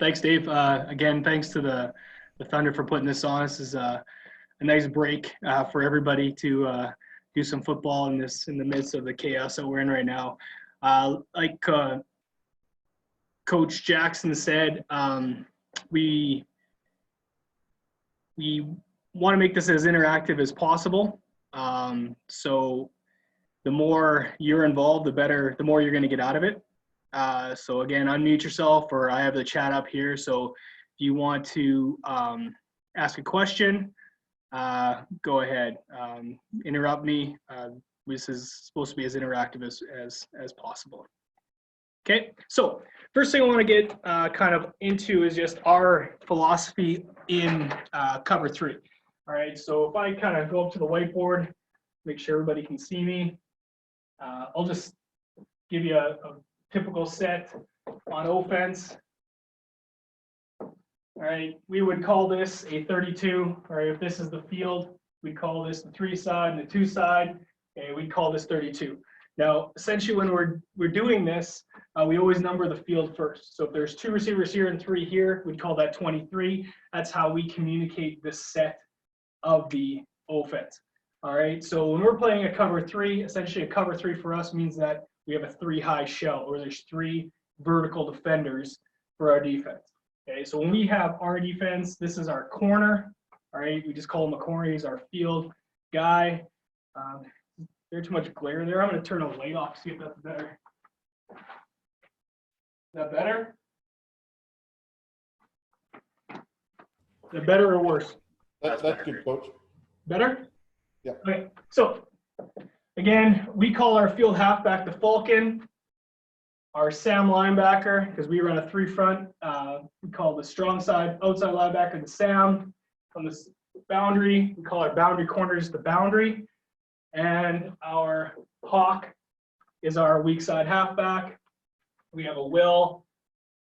Thanks, Dave. Again, thanks to the Thunder for putting this on. This is a nice break for everybody to do some football in the midst of the chaos that we're in right now. Like Coach Jackson said, we want to make this as interactive as possible. So the more you're involved, the more you're going to get out of it. So again, unmute yourself, or I have the chat up here. So if you want to ask a question, go ahead. Interrupt me. This is supposed to be as interactive as possible. Okay, so first thing I want to get kind of into is just our philosophy in cover 3. All right, so if I kind of go up to the whiteboard, make sure everybody can see me. I'll just give you a typical set on offense. All right, we would call this a 32. All right, if this is the field, we call this the 3 side and the 2 side. Okay, we call this 32. Now, essentially, when we're doing this, we always number the field first. So if there's 2 receivers here and 3 here, we'd call that 23. That's how we communicate this set of the offense. All right, so when we're playing a cover 3, essentially a cover 3 for us means that we have a 3 high shell, or there's 3 vertical defenders for our defense. Okay, so when we have our defense, this is our corner. All right, we just call him a corner. He's our field guy. There's too much glare there. I'm going to turn the light off, see if that's better. Is that better? Is that better or worse? That's good, Coach. Better? Yeah. Okay, so again, we call our field halfback the Falcon. Our Sam linebacker, because we run a 3 front, we call the strong side outside linebacker the Sam. On the boundary, we call our boundary corners the boundary. And our hawk is our weak side halfback. We have a Will.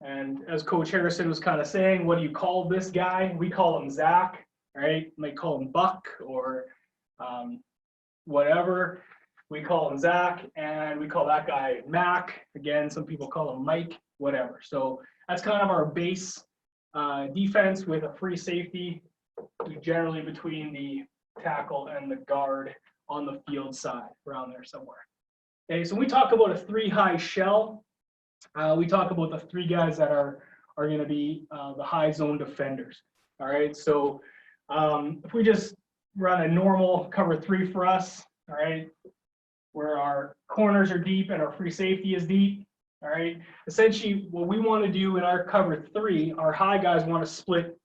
And as Coach Harrison was kind of saying, what do you call this guy? We call him Zach, right? You might call him Buck or whatever. We call him Zach, and we call that guy Mac. Again, some people call him Mike, whatever. So that's kind of our base defense with a free safety, generally between the tackle and the guard on the field side, around there somewhere. Okay, so we talk about a 3 high shell. We talk about the 3 guys that are going to be the high zone defenders. All right, so if we just run a normal cover 3 for us, all right, where our corners are deep and our free safety is deep. All right. Essentially, what we want to do in our cover 3, our high guys want to split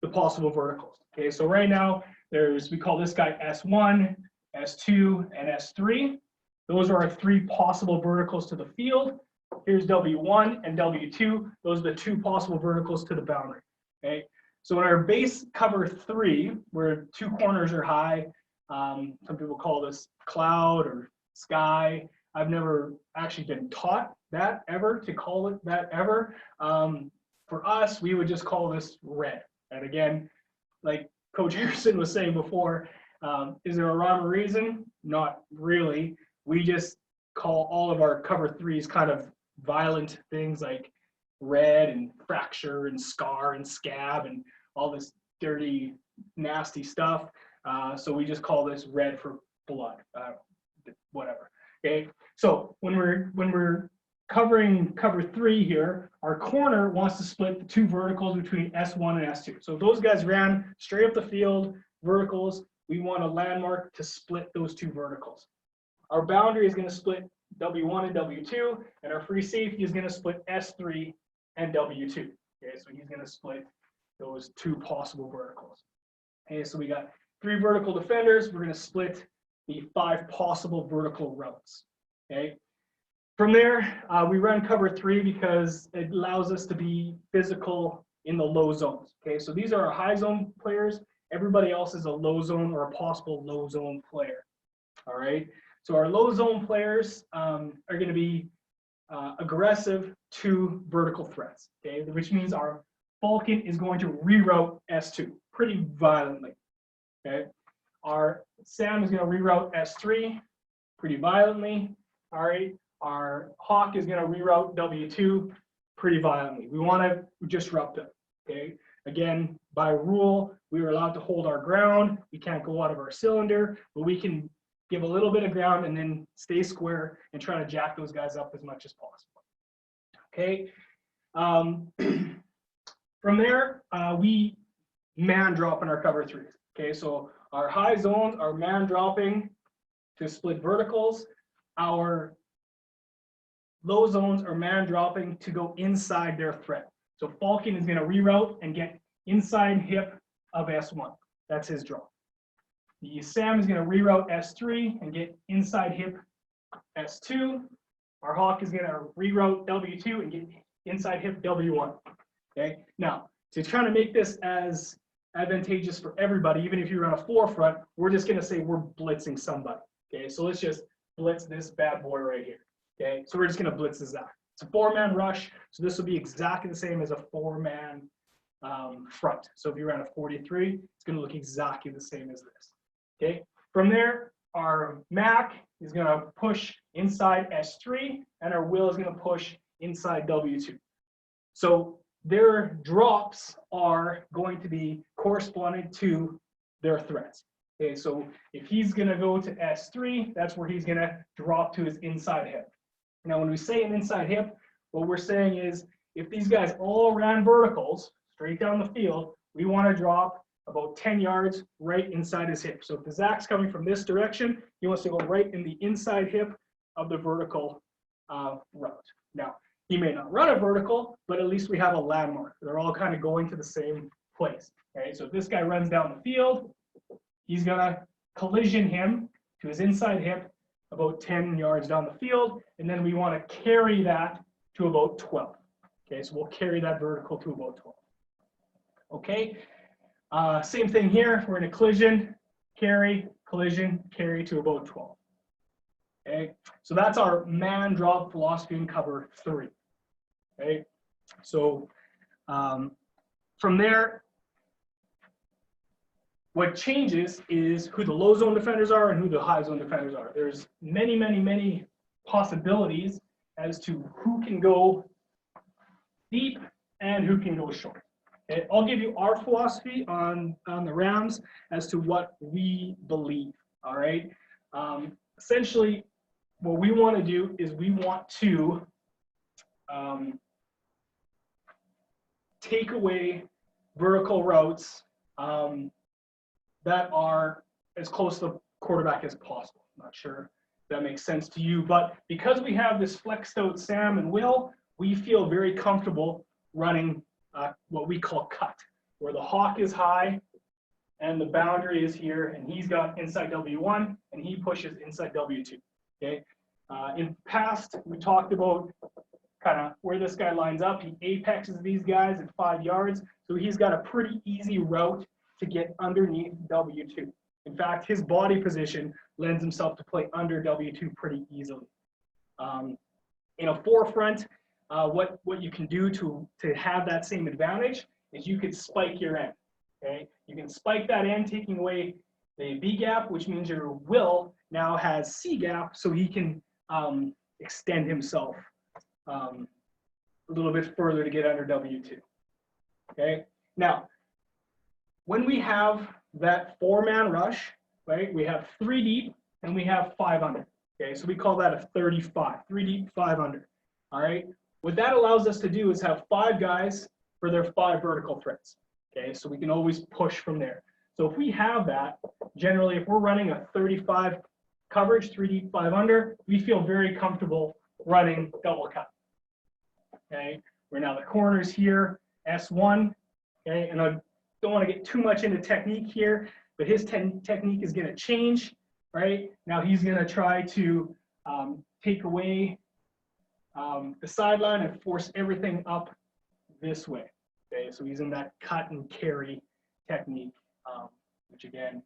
the possible verticals. Okay. So right now, we call this guy S1, S2, and S3. Those are our 3 possible verticals to the field. Here's W1 and W2. Those are the 2 possible verticals to the boundary. Okay. So in our base cover 3, where 2 corners are high, some people call this cloud or sky. I've never actually been taught that ever, to call it that ever. For us, we would just call this red. And again, like Coach Harrison was saying before, is there a rhyme or reason? Not really. We just call all of our cover 3s kind of violent things like red and fracture and scar and scab and all this dirty, nasty stuff. So we just call this red for blood, whatever. Okay. So when we're covering cover 3 here, our corner wants to split the 2 verticals between S1 and S2. So if those guys ran straight up the field, verticals, we want a landmark to split those 2 verticals. Our boundary is going to split W1 and W2, and our free safety is going to split S3 and W2. Okay, so he's going to split those 2 possible verticals. Okay, so we got 3 vertical defenders. We're going to split the 5 possible vertical routes. Okay. From there, we run cover 3 because it allows us to be physical in the low zones. Okay, so these are our high zone players. Everybody else is a low zone or a possible low zone player. All right. So our low zone players are going to be aggressive to vertical threats. Okay, which means our Falcon is going to reroute S2 pretty violently. Okay. Our Sam is going to reroute S3 pretty violently. All right. Our Hawk is going to reroute W2 pretty violently. We want to disrupt them, okay? Again, by rule, we are allowed to hold our ground. We can't go out of our cylinder, but we can give a little bit of ground and then stay square and try to jack those guys up as much as possible, okay? From there, we man drop in our cover threes, okay? So our high zones are man dropping to split verticals. Our low zones are man dropping to go inside their threat. So Falcon is going to reroute and get inside hip of S1. That's his draw. The Sam is going to reroute S3 and get inside hip S2. Our Hawk is going to reroute W2 and get inside hip W1. Okay. Now, to try to make this as advantageous for everybody, even if you run a forefront, we're just going to say we're blitzing somebody. Okay. So let's just blitz this bad boy right here. Okay. So we're just going to blitz this out. It's a 4-man rush. So this will be exactly the same as a 4-man front. So if you ran a 43, it's going to look exactly the same as this. Okay. From there, our Mac is going to push inside S3, and our Will is going to push inside W2. So their drops are going to be corresponding to their threats. Okay, so if he's going to go to S3, that's where he's going to drop to his inside hip. Now, when we say an inside hip, what we're saying is if these guys all ran verticals straight down the field, we want to drop about 10 yards right inside his hip. So if the Zach's coming from this direction, he wants to go right in the inside hip of the vertical route. Now, he may not run a vertical, but at least we have a landmark. They're all kind of going to the same place. Okay, so if this guy runs down the field, he's going to collision him to his inside hip about 10 yards down the field, and then we want to carry that to about 12. Okay, so we'll carry that vertical to about 12. Okay, same thing here. We're in a collision, carry to about 12. Okay, so that's our man drop philosophy in cover 3. Okay, so from there, what changes is who the low zone defenders are and who the high zone defenders are. There's many, many, many possibilities as to who can go deep and who can go short. Okay, I'll give you our philosophy on the Rams as to what we believe. All right, essentially, what we want to do is we want to take away vertical routes that are as close to the quarterback as possible. I'm not sure if that makes sense to you, but because we have this flexed out Sam and Will, we feel very comfortable running what we call cut, where the Hawk is high and the boundary is here, and he's got inside W1 and he pushes inside W2. Okay. In past, we talked about kind of where this guy lines up. He apexes these guys at 5 yards, so he's got a pretty easy route to get underneath W2. In fact, his body position lends himself to play under W2 pretty easily. In a forefront, what you can do to have that same advantage is you could spike your end. Okay, you can spike that end, taking away the B gap, which means your Will now has C gap, so he can extend himself a little bit further to get under W2. Okay, now when we have that 4-man rush, right, we have 3 deep and we have 5 under. Okay, so we call that a 35, 3 deep, 5 under. All right, what that allows us to do is have 5 guys for their 5 vertical threats. Okay, so we can always push from there. So if we have that, generally, if we're running a 35 coverage, 3 deep, 5 under, we feel very comfortable running double cut. Okay, we're now the corners here, S1. Okay, and I don't want to get too much into technique here, but his technique is going to change. Right now, he's going to try to take away the sideline and force everything up this way. Okay, so he's in that cut and carry technique, which again,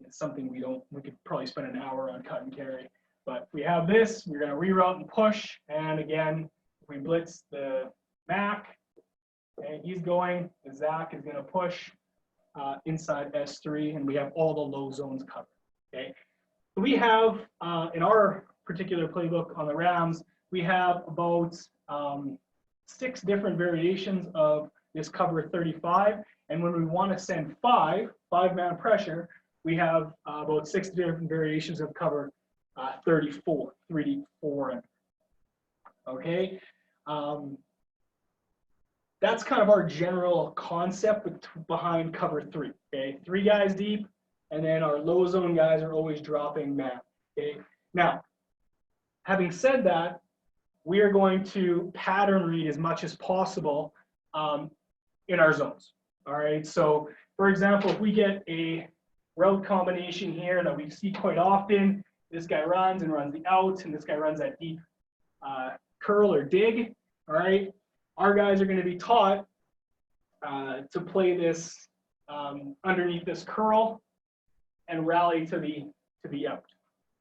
is something we could probably spend an hour on cut and carry. But we have this, we're going to reroute and push. And again, if we blitz the Mac, okay, he's going, the Zach is going to push inside S3, and we have all the low zones covered. Okay, so we have in our particular playbook on the Rams, we have about 6 different variations of this cover 35. And when we want to send five-man pressure, we have about 6 different variations of cover 34, 3D4. Okay. That's kind of our general concept behind cover 3. Okay. 3 guys deep, and then our low zone guys are always dropping man. Okay. Now, having said that, we are going to pattern read as much as possible in our zones. All right. So, for example, if we get a route combination here that we see quite often, this guy runs and runs the out, and this guy runs that deep curl or dig. All right. Our guys are going to be taught to play this underneath this curl and rally to the out.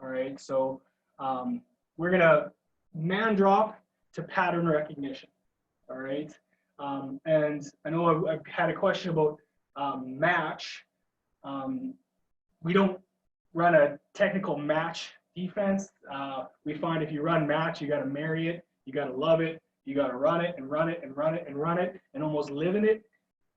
All right. So we're going to man drop to pattern recognition. All right. And I know I've had a question about match. We don't run a technical match defense. We find if you run match, you got to marry it. You got to love it. You got to run it and run it and run it and run it and almost live in it,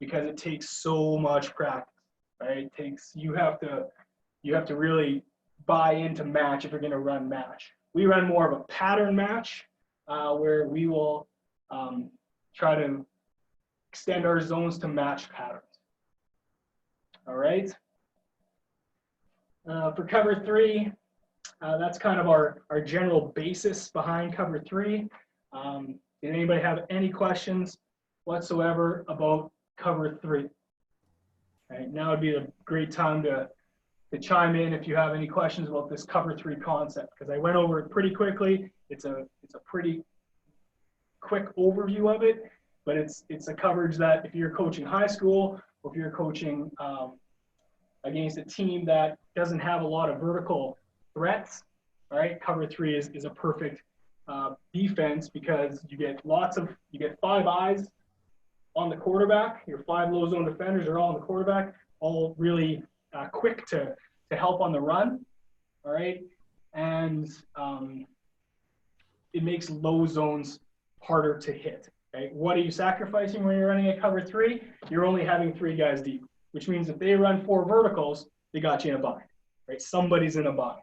because it takes so much practice, right? It takes, you have to really buy into match if you're going to run match. We run more of a pattern match where we will try to extend our zones to match patterns. All right. For cover 3, that's kind of our general basis behind cover 3. Did anybody have any questions whatsoever about cover 3? All right, now would be a great time to chime in if you have any questions about this cover 3 concept, because I went over it pretty quickly. It's a pretty quick overview of it, but it's a coverage that if you're coaching high school or if you're coaching against a team that doesn't have a lot of vertical threats, all right, cover 3 is a perfect defense, because you get 5 eyes on the quarterback. Your 5 low zone defenders are all on the quarterback, all really quick to help on the run. All right, and it makes low zones harder to hit. Okay, what are you sacrificing when you're running a cover 3? You're only having 3 guys deep, which means if they run 4 verticals, they got you in a bind. Right, somebody's in a bind.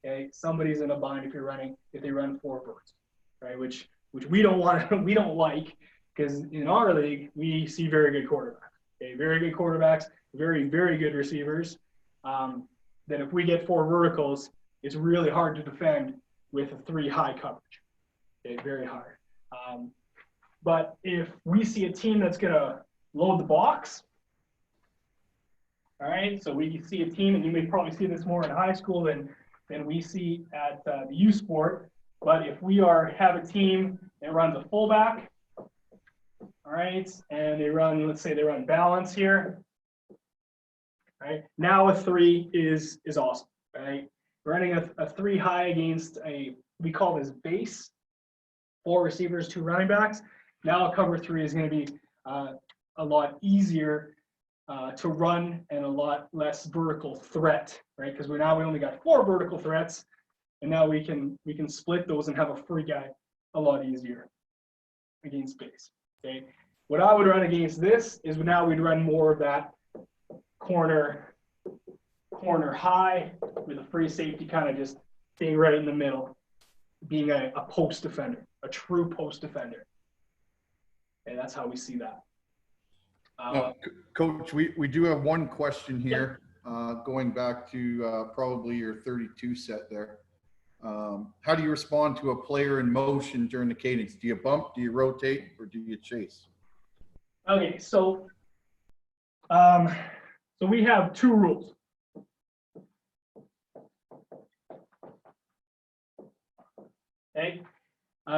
Okay, somebody's in a bind if they run 4 verts, right? Which we don't want, we don't like, because in our league we see very good quarterbacks. Okay, very good quarterbacks, very good receivers. That if we get 4 verticals, it's really hard to defend with a 3 high coverage. Okay, very hard. But if we see a team that's gonna load the box, all right. So we see a team, and you may probably see this more in high school than we see at the U Sport. But if we have a team that runs a fullback, all right, and they run, let's say they run balance here, right? Now a 3 is awesome, right? Running a 3 high against we call this base, 4 receivers, 2 running backs. Now a cover 3 is going to be a lot easier to run and a lot less vertical threat, right? Because we only got 4 vertical threats, and now we can split those and have a free guy a lot easier against base. Okay. What I would run against this is now we'd run more of that corner high with a free safety kind of just being right in the middle, being a post defender, a true post defender. And that's how we see that. Coach, we do have one question here, going back to probably your 32 set there. How do you respond to a player in motion during the cadence? Do you bump, do you rotate, or do you chase? Okay, so we have 2 rules. Okay,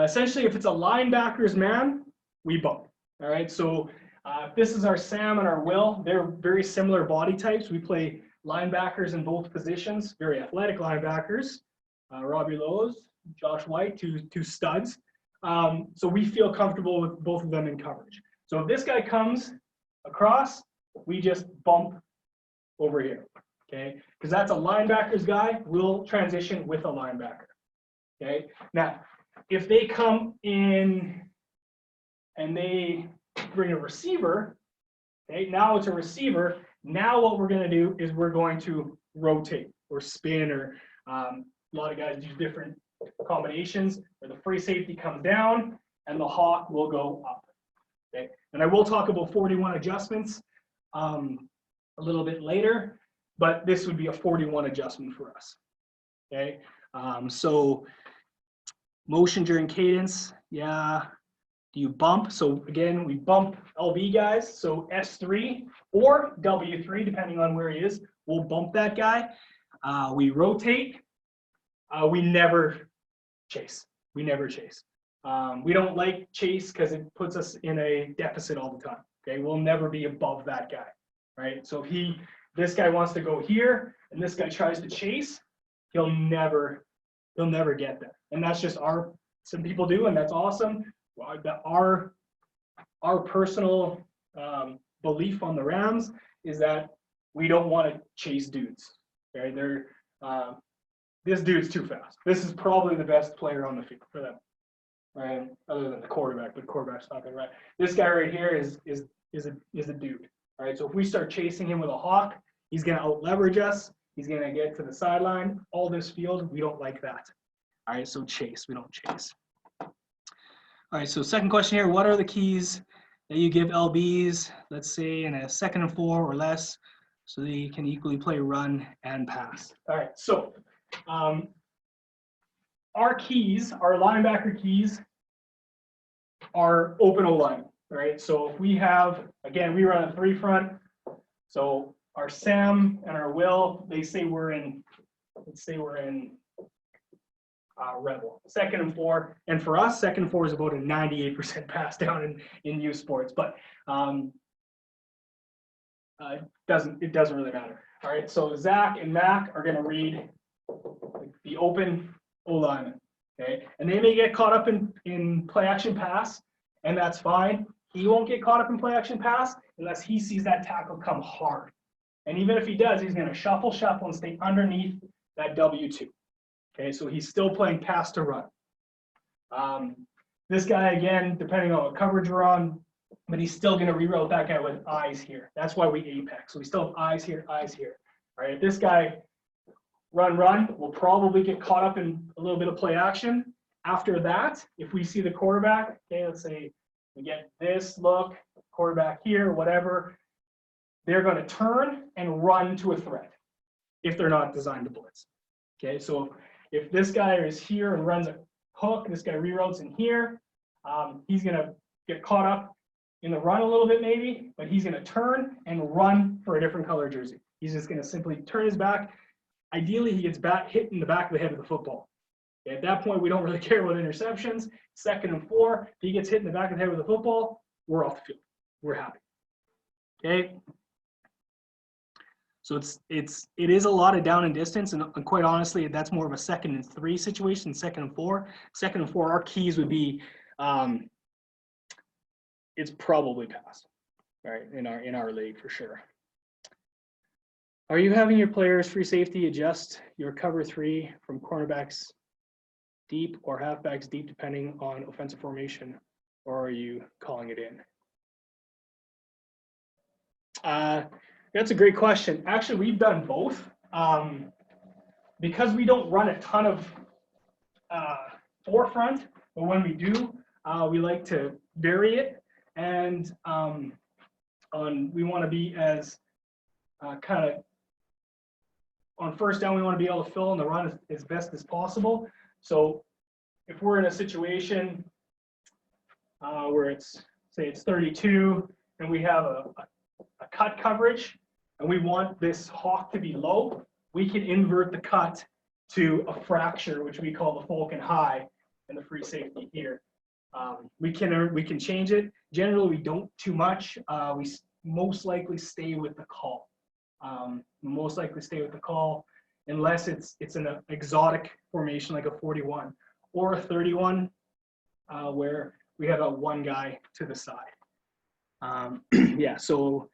essentially, if it's a linebacker's man, we bump. All right, so if this is our Sam and our Will, they're very similar body types. We play linebackers in both positions, very athletic linebackers. Robbie Lowe's, Josh White, two studs. So we feel comfortable with both of them in coverage. So if this guy comes across, we just bump over here, okay? Because that's a linebacker's guy, we'll transition with a linebacker, okay? Now, if they come in and they bring a receiver, okay, now it's a receiver. Now what we're going to do is we're going to rotate or spin, or a lot of guys use different combinations where the free safety comes down and the hawk will go up. Okay, and I will talk about 41 adjustments a little bit later, but this would be a 41 adjustment for us. Okay, so motion during cadence, yeah. Do you bump? So again, we bump LB guys. So S3 or W3, depending on where he is, we'll bump that guy. We rotate. We never chase. We never chase. We don't like chase because it puts us in a deficit all the time. Okay, we'll never be above that guy, right? So if this guy wants to go here and this guy tries to chase, he'll never get there. And that's just some people do, and that's awesome. Our personal belief on the Rams is that we don't want to chase dudes. Okay, this dude's too fast. This is probably the best player on the field for them, right? Other than the quarterback, but the quarterback's not gonna run. This guy right here is a dude. All right, so if we start chasing him with a hawk, he's gonna out leverage us. He's gonna get to the sideline. All this field, we don't like that. All right, so chase. We don't chase. All right, so second question here, what are the keys that you give LBs, let's say in a 2nd and 4 or less, so they can equally play run and pass? All right, so our keys, our linebacker keys are open O-line, right? So if we have, again, we run a 3 front, so our Sam and our Will, they say we're in, let's say we're in Rebel, 2nd and 4, and for us, 2nd and 4 is about a 98% pass down in youth sports, but it doesn't really matter. All right, so Zach and Mac are going to read the open O-lineman, okay, and they may get caught up in play action pass, and that's fine. He won't get caught up in play action pass unless he sees that tackle come hard, and even if he does, he's going to shuffle, and stay underneath that W2. Okay, so he's still playing pass to run. This guy, again, depending on what coverage we're on, but he's still going to reroute that guy with eyes here. That's why we apex. So we still have eyes here, eyes here. All right, if this guy run, will probably get caught up in a little bit of play action. After that, if we see the quarterback, okay, let's say we get this look, quarterback here, whatever, they're going to turn and run to a threat if they're not designed to blitz. Okay, so if this guy is here and runs a hook, this guy reroutes in here, he's going to get caught up in the run a little bit maybe, but he's going to turn and run for a different color jersey. He's just going to simply turn his back. Ideally, he gets hit in the back of the head with the football. Okay, at that point, we don't really care about interceptions. 2nd and 4, if he gets hit in the back of the head with a football, we're off the field. We're happy. Okay. So it is a lot of down and distance, and quite honestly, that's more of a 2nd and 3 situation, 2nd and 4. 2nd and 4, our keys would be, it's probably pass, right? In our league for sure. Are you having your players free safety adjust your cover 3 from cornerbacks deep or halfbacks deep, depending on offensive formation, or are you calling it in? That's a great question. Actually, we've done both. Because we don't run a ton of forefront, but when we do, we like to vary it. And we want to be as kind of on 1st down, we want to be able to fill in the run as best as possible. So if we're in a situation where it's 32 and we have a cut coverage and we want this hawk to be low, we can invert the cut to a fracture, which we call the Falcon High and the free safety here. We can change it. Generally, we don't too much. We most likely stay with the call. Unless it's an exotic formation like a 41 or a 31 where we have a one guy to the side. Yeah, so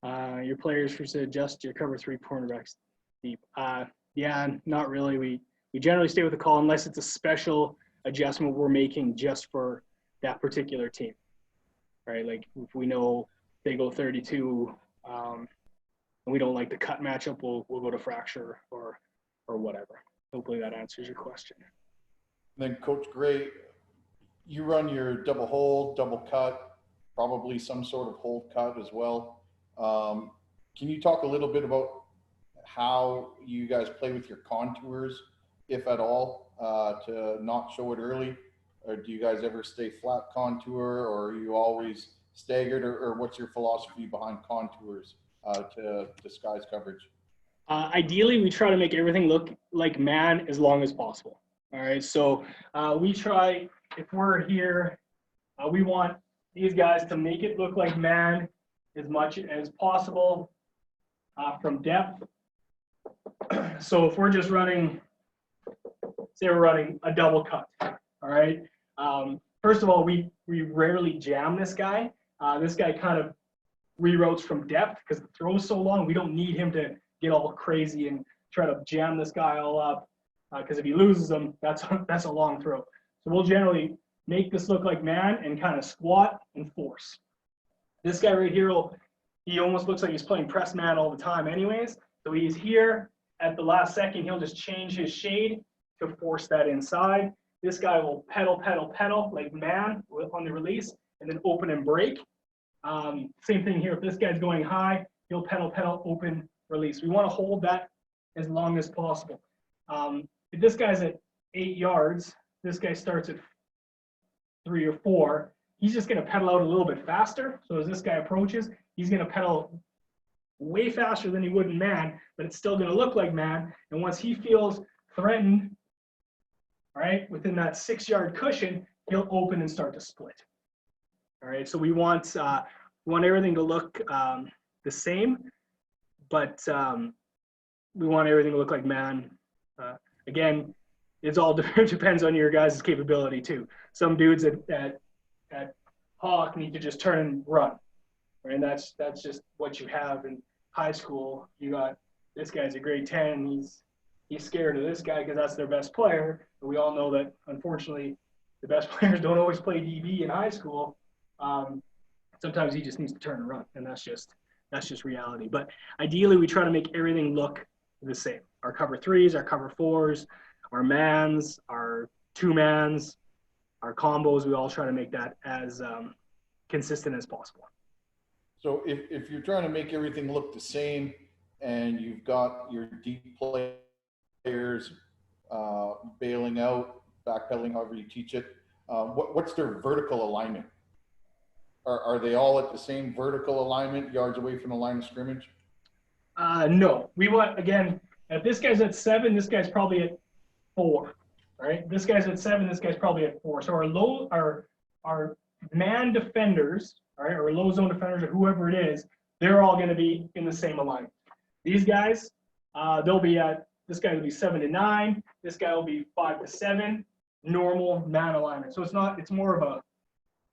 your players should adjust your cover 3 cornerbacks deep. Yeah, not really. We generally stay with the call unless it's a special adjustment we're making just for that particular team. right? Like if we know they go 32, and we don't like the cut matchup, we'll go to fracture or whatever. Hopefully that answers your question. Then Coach Gray, you run your double hold, double cut, probably some sort of hold cut as well. Can you talk a little bit about how you guys play with your contours, if at all, to not show it early? Or do you guys ever stay flat contour, or are you always staggered, or what's your philosophy behind contours to disguise coverage? Ideally, we try to make everything look like man as long as possible. All right, so we try, if we're here, we want these guys to make it look like man as much as possible from depth. So if we're just running, say we're running a double cut, all right? First of all, we rarely jam this guy. This guy kind of reroutes from depth because the throw's so long. We don't need him to get all crazy and try to jam this guy all up because if he loses them, that's a long throw. So we'll generally make this look like man and kind of squat and force. This guy right here, he almost looks like he's playing press man all the time anyways. So he's here at the last second, he'll just change his shade to force that inside. This guy will pedal, pedal, pedal like man on the release and then open and break. Same thing here. If this guy's going high, he'll pedal, pedal, open, release. We want to hold that as long as possible. If this guy's at 8 yards, this guy starts at 3 or 4, he's just going to pedal out a little bit faster. So as this guy approaches, he's going to pedal way faster than he would in man, but it's still going to look like man. And once he feels threatened, all right, within that 6-yard cushion, he'll open and start to split. All right, so we want everything to look the same, but we want everything to look like man. Again, it's all depends on your guys' capability too. Some dudes at Hawk need to just turn and run, right? And that's just what you have in high school. You got this guy's a grade 10. He's scared of this guy because that's their best player. But we all know that unfortunately the best players don't always play DB in high school. Sometimes he just needs to turn and run, and that's just reality. But ideally, we try to make everything look the same. Our cover 3s, our cover 4s, our mans, our 2-mans, our combos, we all try to make that as consistent as possible. So if you're trying to make everything look the same and you've got your deep players bailing out, backpedaling, however you teach it, what's their vertical alignment? Are they all at the same vertical alignment, yards away from the line of scrimmage? No, we want, again, if this guy's at 7, this guy's probably at 4, right? This guy's at 7, this guy's probably at 4. So our man defenders, all right, or low zone defenders, or whoever it is, they're all going to be in the same alignment. These guys, they'll be at, this guy will be 7 to 9, this guy will be 5 to 7, normal man alignment. So it's more of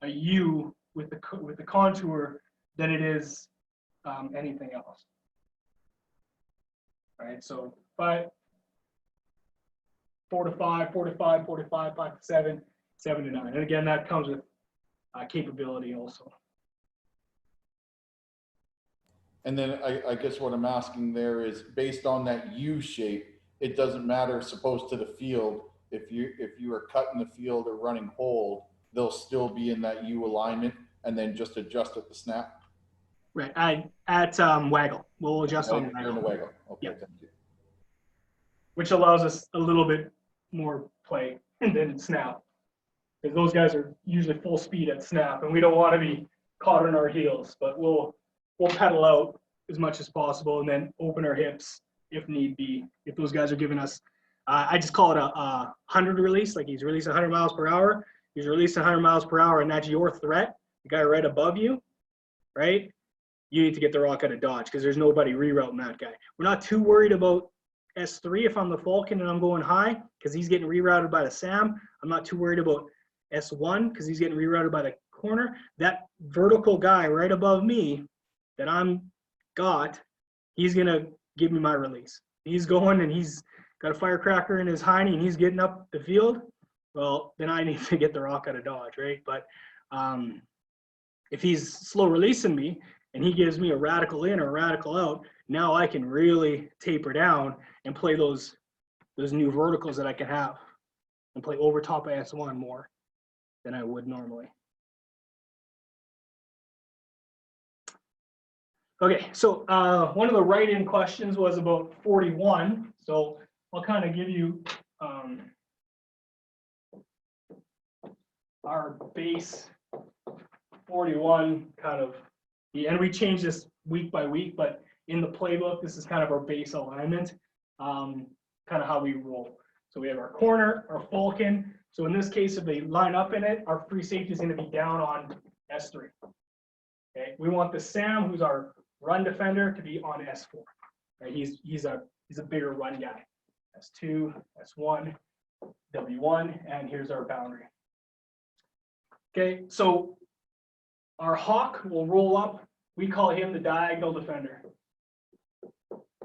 a U with the contour than it is anything else. All right, so 4 to 5, 4 to 5, 4 to 5, 5 to 7, 7 to 9. And again, that comes with capability also. And then I guess what I'm asking there is, based on that U shape, it doesn't matter, supposed to the field, if you are cutting the field or running hold, they'll still be in that U alignment and then just adjust at the snap? Right, at waggle. We'll adjust on the waggle. Okay, yep. Thank you. Which allows us a little bit more play than snap. Because those guys are usually full speed at snap, and we don't want to be caught on our heels, but we'll pedal out as much as possible and then open our hips if need be. If those guys are giving us, I just call it a 100 release, like he's releasing 100 miles per hour. He's releasing 100 miles per hour, and that's your threat, the guy right above you, right? You need to get the rock out of dodge because there's nobody rerouting that guy. We're not too worried about S3 if I'm the Falcon and I'm going high because he's getting rerouted by the Sam. I'm not too worried about S1 because he's getting rerouted by the corner. That vertical guy right above me that he's going to give me my release. He's going and he's got a firecracker in his hiney and he's getting up the field. Well, then I need to get the rock out of dodge, right? But If he's slow releasing me and he gives me a radical in or a radical out, now I can really taper down and play those new verticals that I can have and play over top of S1 more than I would normally. Okay, so one of the write-in questions was about 41. So I'll kind of give you our base 41 kind of, and we change this week by week, but in the playbook, this is kind of our base alignment, kind of how we roll. So we have our corner, our falcon. So in this case, if they line up in it, our free safety is going to be down on S3. Okay, we want the Sam, who's our run defender, to be on S4. Right? He's a bigger run guy. S2, S1, W1, and here's our boundary. Okay, so our hawk will roll up. We call him the diagonal defender.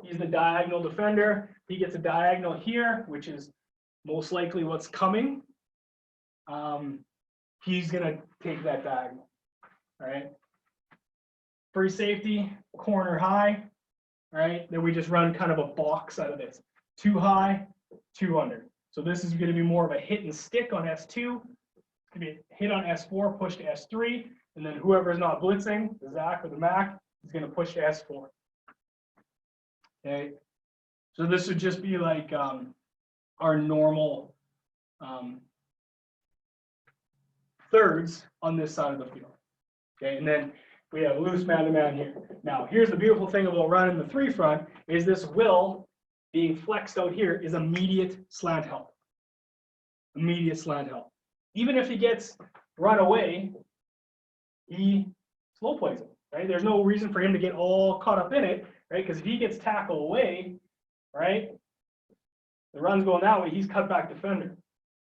He's the diagonal defender. He gets a diagonal here, which is most likely what's coming. He's gonna take that diagonal. All right. Free safety, corner high. All right. Then we just run kind of a box out of this. 2 high, 2 under. So this is going to be more of a hit and stick on S2. It's going to be a hit on S4, push to S3, and then whoever is not blitzing, the Zach or the Mac, is going to push to S4. Okay. So this would just be like our normal thirds on this side of the field. Okay, and then we have loose man-to-man here. Now, here's the beautiful thing about running the 3 front is this will being flexed out here is immediate slant help. Immediate slant help. Even if he gets run away, he slow plays it, right? There's no reason for him to get all caught up in it, right? Because if he gets tackled away, right, the run's going that way, he's cut back defender,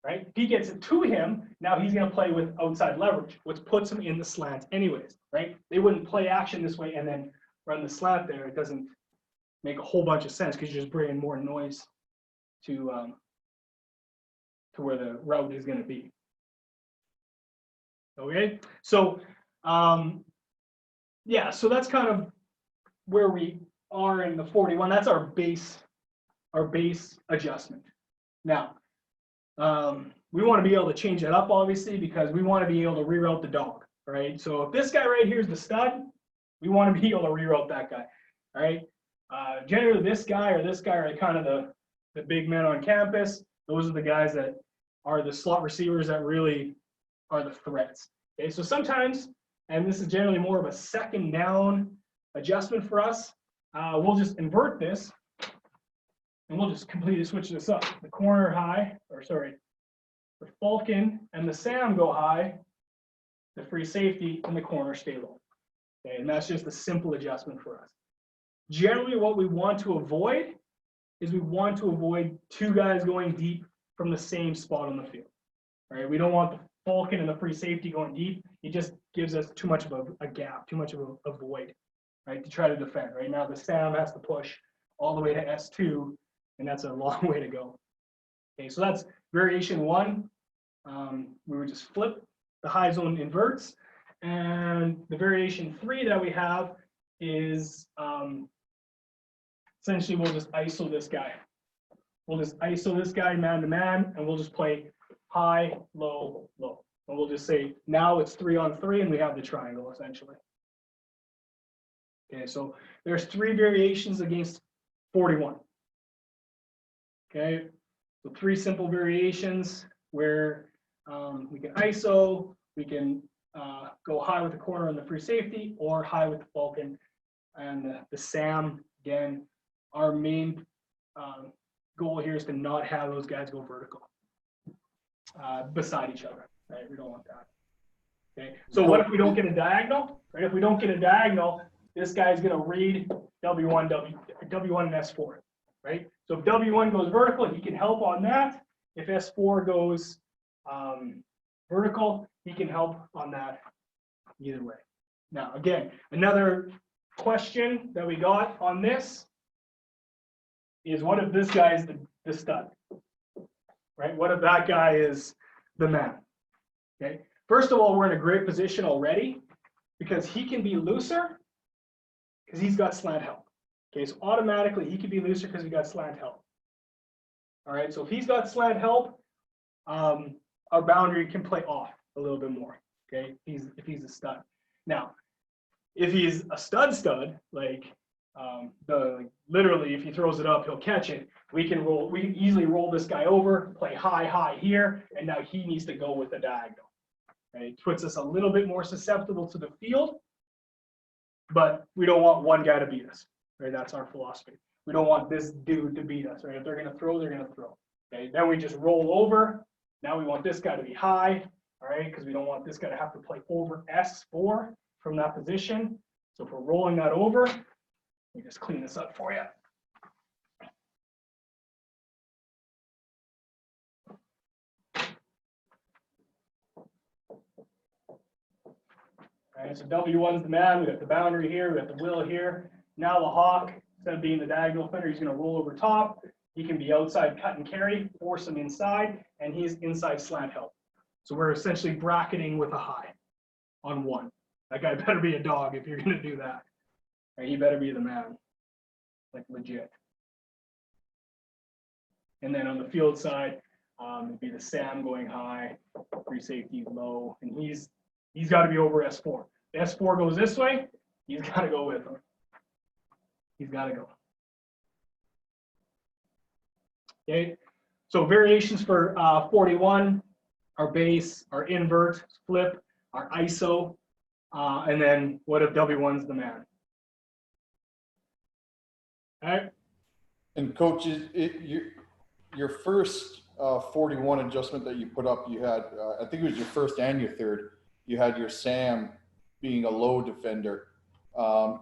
right? If he gets it to him, now he's going to play with outside leverage, which puts him in the slant anyways, right? They wouldn't play action this way and then run the slant there. It doesn't make a whole bunch of sense because you're just bringing more noise to where the route is going to be. Okay, so yeah, so that's kind of where we are in the 41. That's our base adjustment. Now, we want to be able to change that up, obviously, because we want to be able to reroute the dog, right? So if this guy right here is the stud, we want to be able to reroute that guy, all right? Generally, this guy or this guy are kind of the big men on campus. Those are the guys that are the slot receivers that really are the threats. Okay, so sometimes, and this is generally more of a second down adjustment for us, we'll just invert this, and we'll just completely switch this up. The corner high, or sorry, the falcon and the Sam go high, the free safety and the corner stay low. Okay, and that's just a simple adjustment for us. Generally, what we want to avoid is we want to avoid 2 guys going deep from the same spot on the field. All right, we don't want the falcon and the free safety going deep. It just gives us too much of a gap, too much of a void, right, to try to defend. Right now, the Sam has to push all the way to S2, and that's a long way to go. Okay, so that's variation 1. We would just flip the high zone inverts, and the variation 3 that we have is essentially we'll just ISO this guy. We'll just ISO this guy man to man, and we'll just play high, low, low. And we'll just say now it's 3 on 3, and we have the triangle essentially. Okay, so there's 3 variations against 41. Okay, so 3 simple variations where we can ISO, we can go high with the corner and the free safety, or high with the falcon and the Sam. Again, our main goal here is to not have those guys go vertical beside each other. Right, we don't want that. Okay, so what if we don't get a diagonal? Right, if we don't get a diagonal, this guy's going to read W1 and S4. Right, so if W1 goes vertical, he can help on that. If S4 goes vertical, he can help on that either way. Now, again, another question that we got on this is, what if this guy is the stud? Right, what if that guy is the man? Okay, first of all, we're in a great position already because he can be looser because he's got slant help. Okay, so automatically he can be looser because he got slant help. All right, so if he's got slant help, our boundary can play off a little bit more. Okay, if he's a stud. Now, if he's a stud, like literally if he throws it up, he'll catch it. We can easily roll this guy over, play high here, and now he needs to go with the diagonal. Okay, it puts us a little bit more susceptible to the field, but we don't want one guy to beat us. Right, that's our philosophy. We don't want this dude to beat us. Right, if they're going to throw, they're going to throw. Okay, then we just roll over. Now we want this guy to be high. All right, because we don't want this guy to have to play over S4 from that position. So if we're rolling that over, let me just clean this up for you. All right, so W1's the man. We got the boundary here. We got the will here. Now the hawk, instead of being the diagonal defender, he's going to roll over top. He can be outside cut and carry, force him inside, and he's inside slant help. So we're essentially bracketing with a high on one. That guy better be a dog if you're going to do that. Right, he better be the man, like legit. And then on the field side, it'd be the Sam going high, free safety low, and he's got to be over S4. If S4 goes this way, he's got to go with him. He's got to go. Okay, so variations for 41, our base, our invert, flip, our ISO, and then what if W1's the man? All right. And coach, your first 41 adjustment that you put up, you had, I think it was your first and your third, you had your Sam being a low defender.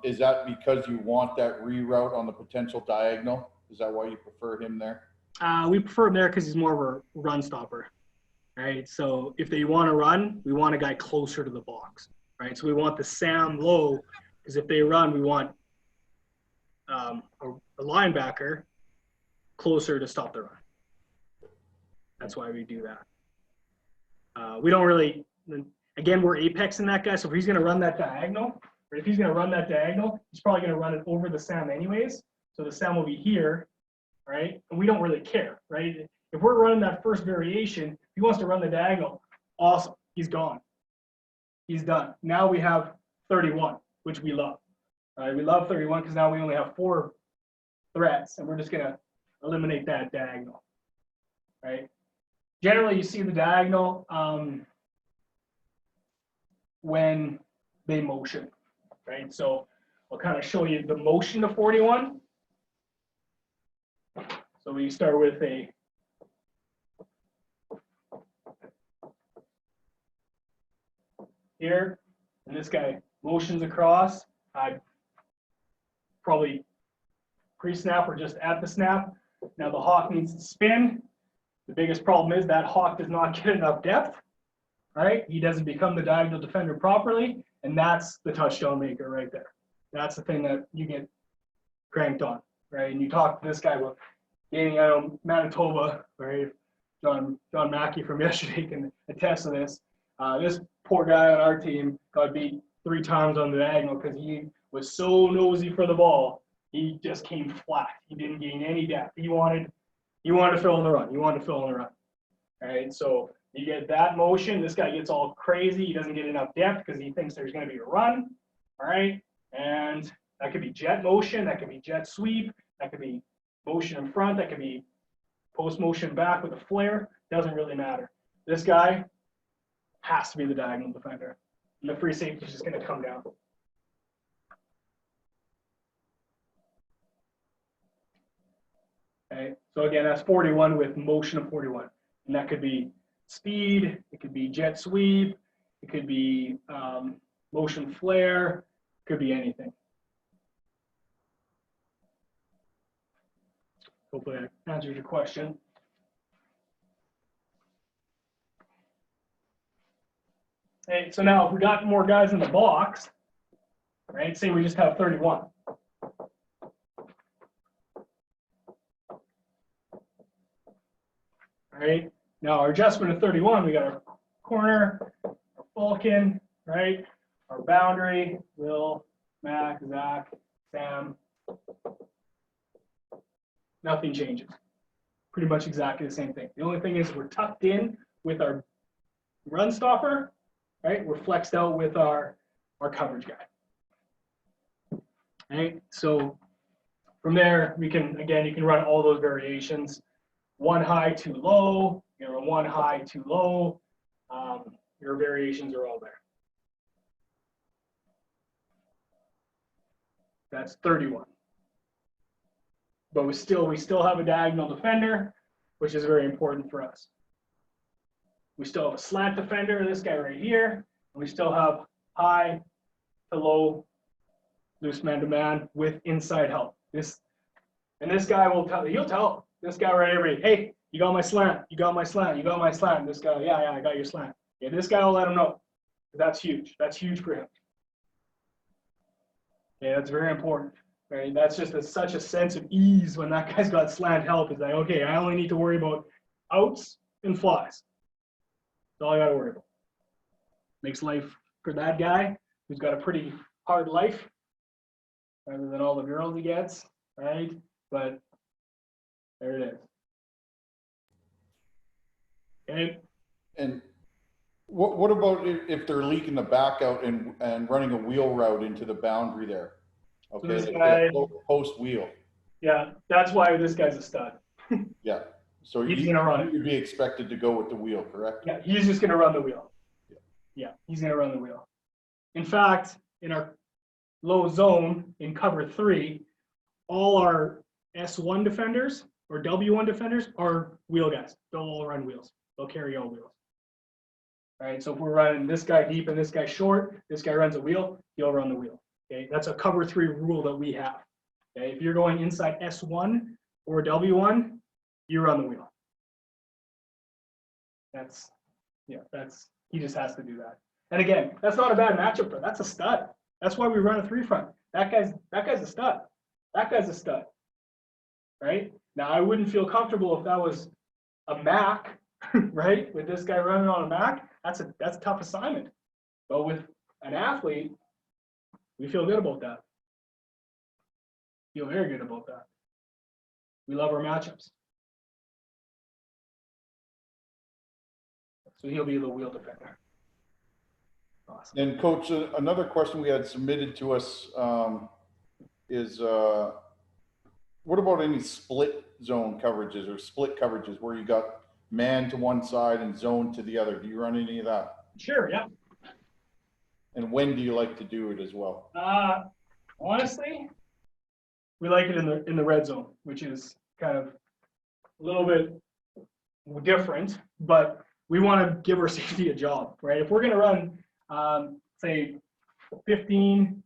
Is that because you want that reroute on the potential diagonal? Is that why you prefer him there? We prefer him there because he's more of a run stopper. Right. So if they want to run, we want a guy closer to the box. Right. So we want the Sam low because if they run, we want a linebacker closer to stop the run. That's why we do that. We don't really, again, we're apexing that guy. So if he's going to run that diagonal, or if he's going to run that diagonal, he's probably going to run it over the Sam anyways. So the Sam will be here, right? And we don't really care, right? If we're running that first variation, if he wants to run the diagonal, awesome, he's gone. He's done. Now we have 31, which we love. We love 31 because now we only have 4 threats, and we're just going to eliminate that diagonal, right? Generally, you see the diagonal when they motion, right? So I'll kind of show you the motion of 41. So we start with a here, and this guy motions across. Probably pre-snap or just at the snap. Now the hawk needs to spin. The biggest problem is that hawk does not get enough depth, right? He doesn't become the diagonal defender properly, and that's the touchdown maker right there. That's the thing that you get cranked on, right? And you talk to this guy about getting out of Manitoba, right? John Mackey from yesterday can attest to this. This poor guy on our team got beat 3 times on the diagonal because he was so nosy for the ball. He just came flat. He didn't gain any depth. He wanted to fill in the run. All right, so you get that motion. This guy gets all crazy. He doesn't get enough depth because he thinks there's going to be a run. All right, and that could be jet motion. That could be jet sweep. That could be motion in front. That could be post motion back with a flare. Doesn't really matter. This guy has to be the diagonal defender. And the free safety is just going to come down. Okay, so again, that's 41 with motion of 41. And that could be speed, it could be jet sweep, it could be motion flare, it could be anything. Hopefully that answers your question. Okay, so now if we got more guys in the box, right, say we just have 31. All right, now our adjustment of 31, we got our corner, our falcon, right? our boundary, Will, Mac, Zach, Sam. Nothing changes. Pretty much exactly the same thing. The only thing is we're tucked in with our run stopper, right? We're flexed out with our coverage guy. Right? So from there, we can, again, you can run all those variations. One high, too low, one high, too low. Your variations are all there. That's 31. But we still have a diagonal defender, which is very important for us. We still have a slant defender, this guy right here, and we still have high to low, loose man-to-man with inside help. This guy will tell, he'll tell this guy right here, hey, you got my slant, you got my slant, you got my slant. This guy, yeah, I got your slant. Yeah, this guy will let him know. That's huge. That's huge for him. Yeah, that's very important. Right? That's just such a sense of ease when that guy's got slant help. Is like, okay, I only need to worry about outs and flies. That's all I got to worry about. Makes life for that guy who's got a pretty hard life, rather than all the girls he gets, right? But there it is. Okay. And what about if they're leaking the back out and running a wheel route into the boundary there? Okay, So this guy, post wheel. Yeah, that's why this guy's a stud. Yeah, so he's gonna run it. You'd be expected to go with the wheel, correct? Yeah, he's just gonna run the wheel. Yeah, he's gonna run the wheel. In fact, in our low zone in cover 3, all our S1 defenders or W1 defenders are wheel guys. They'll all run wheels. They'll carry all wheels. All right, so if we're running this guy deep and this guy short, this guy runs a wheel, he'll run the wheel. Okay, that's a cover 3 rule that we have. Okay, if you're going inside S1 or W1, you run the wheel. He just has to do that. And again, that's not a bad matchup for. That's a stud. That's why we run a 3 front. That guy's a stud. That guy's a stud. Right? Now I wouldn't feel comfortable if that was a Mac, right? With this guy running on a Mac, that's a tough assignment. But with an athlete, we feel good about that. Feel very good about that. We love our matchups. So he'll be the wheel defender. Awesome. And coach, another question we had submitted to us is what about any split zone coverages or split coverages where you got man to one side and zone to the other? Do you run any of that? Sure, yeah. And when do you like to do it as well? Honestly, we like it in the red zone, which is kind of a little bit different, but we want to give our safety a job, right? If we're going to run, say 15,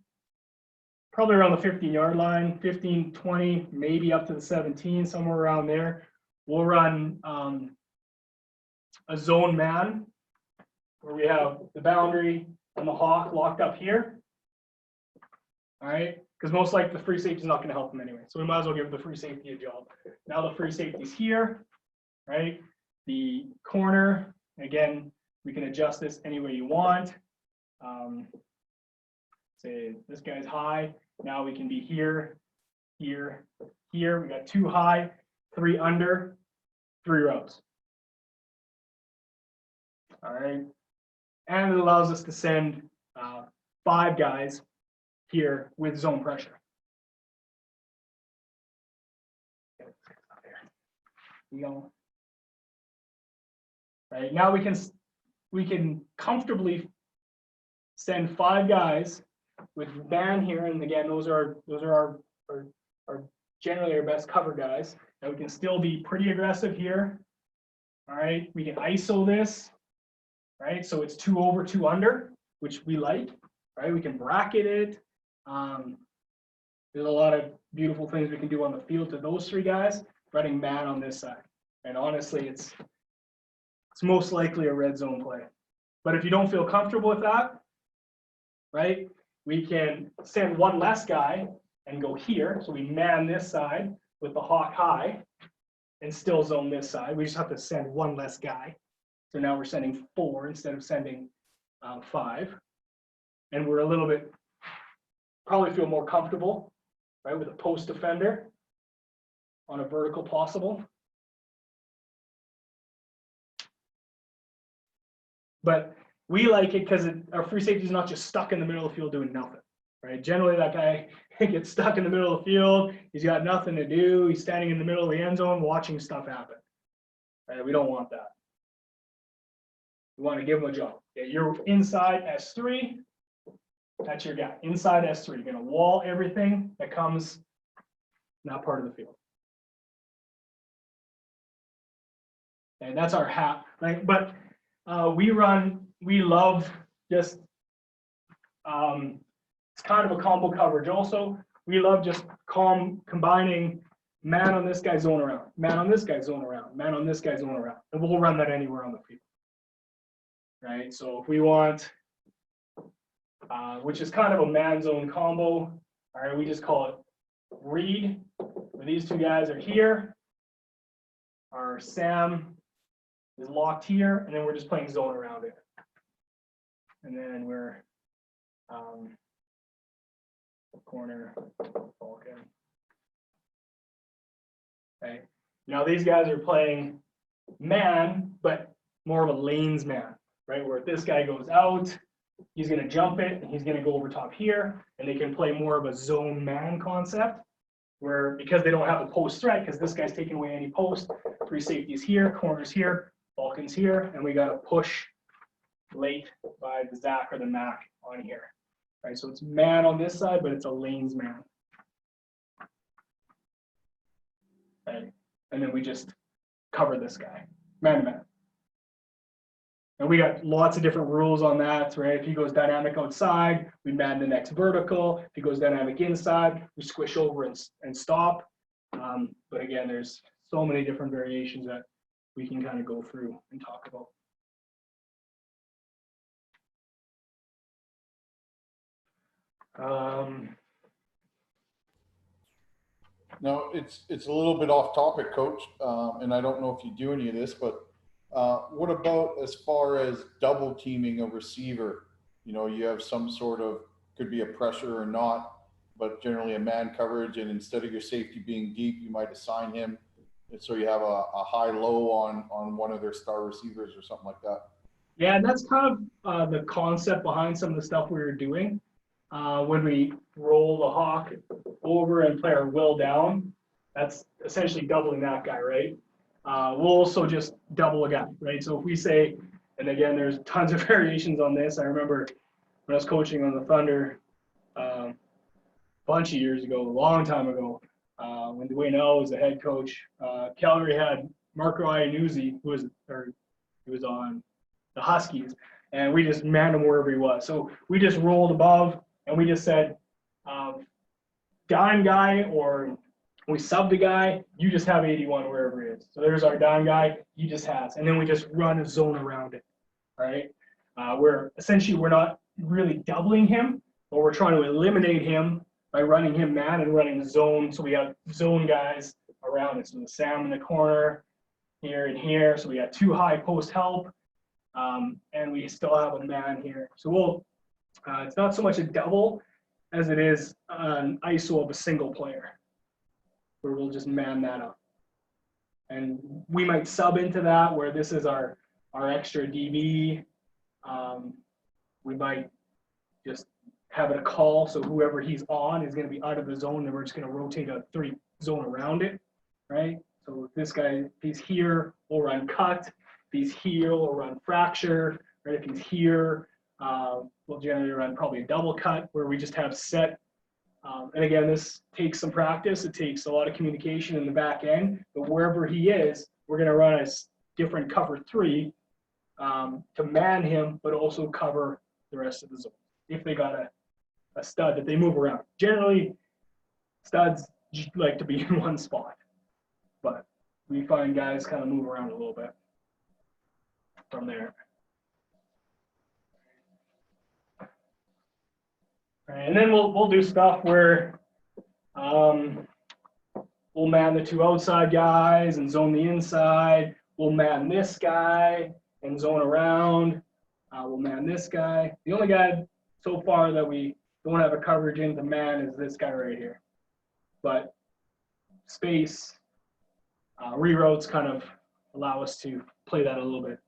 probably around the 15-yard line, 15, 20, maybe up to the 17, somewhere around there, we'll run a zone man where we have the boundary and the hawk locked up here. All right, because most likely the free safety is not going to help them anyway. So we might as well give the free safety a job. Now the free safety's here, right? The corner, again, we can adjust this any way you want. Say this guy's high. Now we can be here, here, here. We got 2 high, 3 under, 3 rows. All right. And it allows us to send 5 guys here with zone pressure. Right now we can comfortably send 5 guys with man here, and again those are our generally our best cover guys. And we can still be pretty aggressive here. All right, we can ISO this, right? So it's 2 over, 2 under, which we like, right? We can bracket it. There's a lot of beautiful things we can do on the field to those 3 guys, running man on this side. And honestly, it's most likely a red zone play. But if you don't feel comfortable with that, right, we can send 1 less guy and go here. So we man this side with the hawk high and still zone this side. We just have to send 1 less guy. So now we're sending 4 instead of sending 5. and we're a little bit, probably feel more comfortable, right, with a post defender on a vertical possible. But we like it because our free safety is not just stuck in the middle of the field doing nothing, right? Generally, that guy gets stuck in the middle of the field. He's got nothing to do. He's standing in the middle of the end zone watching stuff happen. Right? We don't want that. We want to give him a job. Okay, you're inside S3. That's your guy. Inside S3. You're going to wall everything that comes not part of the field. And that's our hat. Like, but we love just, it's kind of a combo coverage also. We love just combining man on this guy, zone around, man on this guy, zone around, man on this guy, zone around. And we'll run that anywhere on the field. Right, so if we want, which is kind of a man zone combo, all right, we just call it read, where these two guys are here. Our Sam is locked here, and then we're just playing zone around it. And then we're corner, Falcon. Okay, now these guys are playing man, but more of a lanes man. Right, where if this guy goes out, he's going to jump it, and he's going to go over top here, and they can play more of a zone man concept, where because they don't have a post threat, because this guy's taking away any post, free safeties here, corners here, Falcons here, and we got to push late by the Zach or the Mac on here. Right, so it's man on this side, but it's a lanes man. Okay, and then we just cover this guy, man to man. And we got lots of different rules on that, right? If he goes dynamic outside, we man the next vertical. If he goes dynamic inside, we squish over and stop. But again, there's so many different variations that we can kind of go through and talk about. Now, it's a little bit off topic, Coach, and I don't know if you do any of this, but what about as far as double teaming a receiver? You know, you have some sort of, could be a pressure or not, but generally a man coverage, and instead of your safety being deep, you might assign him, and so you have a high-low on one of their star receivers or something like that. Yeah, and that's kind of the concept behind some of the stuff we were doing. When we roll the hawk over and play our will down, that's essentially doubling that guy, right? We'll also just double a guy, right? So if we say, and again, there's tons of variations on this. I remember when I was coaching on the Thunder a bunch of years ago, a long time ago, when Dwayne L was the head coach, Calgary had Marco Iannuzzi, who was on the Huskies, and we just manned him wherever he was. So we just rolled above, and we just said, dime guy, or we subbed a guy, you just have 81 wherever it is. So there's our dime guy, he just has. And then we just run a zone around it, right? We're not really doubling him, but we're trying to eliminate him by running him man and running zone. So we have zone guys around it. So the Sam in the corner, here and here. So we got two high post help, and we still have a man here. So it's not so much a double as it is an ISO of a single player, where we'll just man that up. And we might sub into that where this is our extra DB. We might just have it a call, so whoever he's on is going to be out of the zone, and we're just going to rotate a 3 zone around it, right? So if this guy, if he's here, we'll run cut. If he's here, we'll run fracture, right? If he's here, we'll generally run probably a double cut, where we just have set. And again, this takes some practice. It takes a lot of communication in the back end, but wherever he is, we're going to run a different cover 3 to man him, but also cover the rest of the zone. If they got a stud that they move around. Generally, studs like to be in one spot, but we find guys kind of move around a little bit from there. And then we'll do stuff where we'll man the 2 outside guys and zone the inside. We'll man this guy and zone around. We'll man this guy. The only guy so far that we don't have a coverage into man is this guy right here. But space, reroutes kind of allow us to play that a little bit.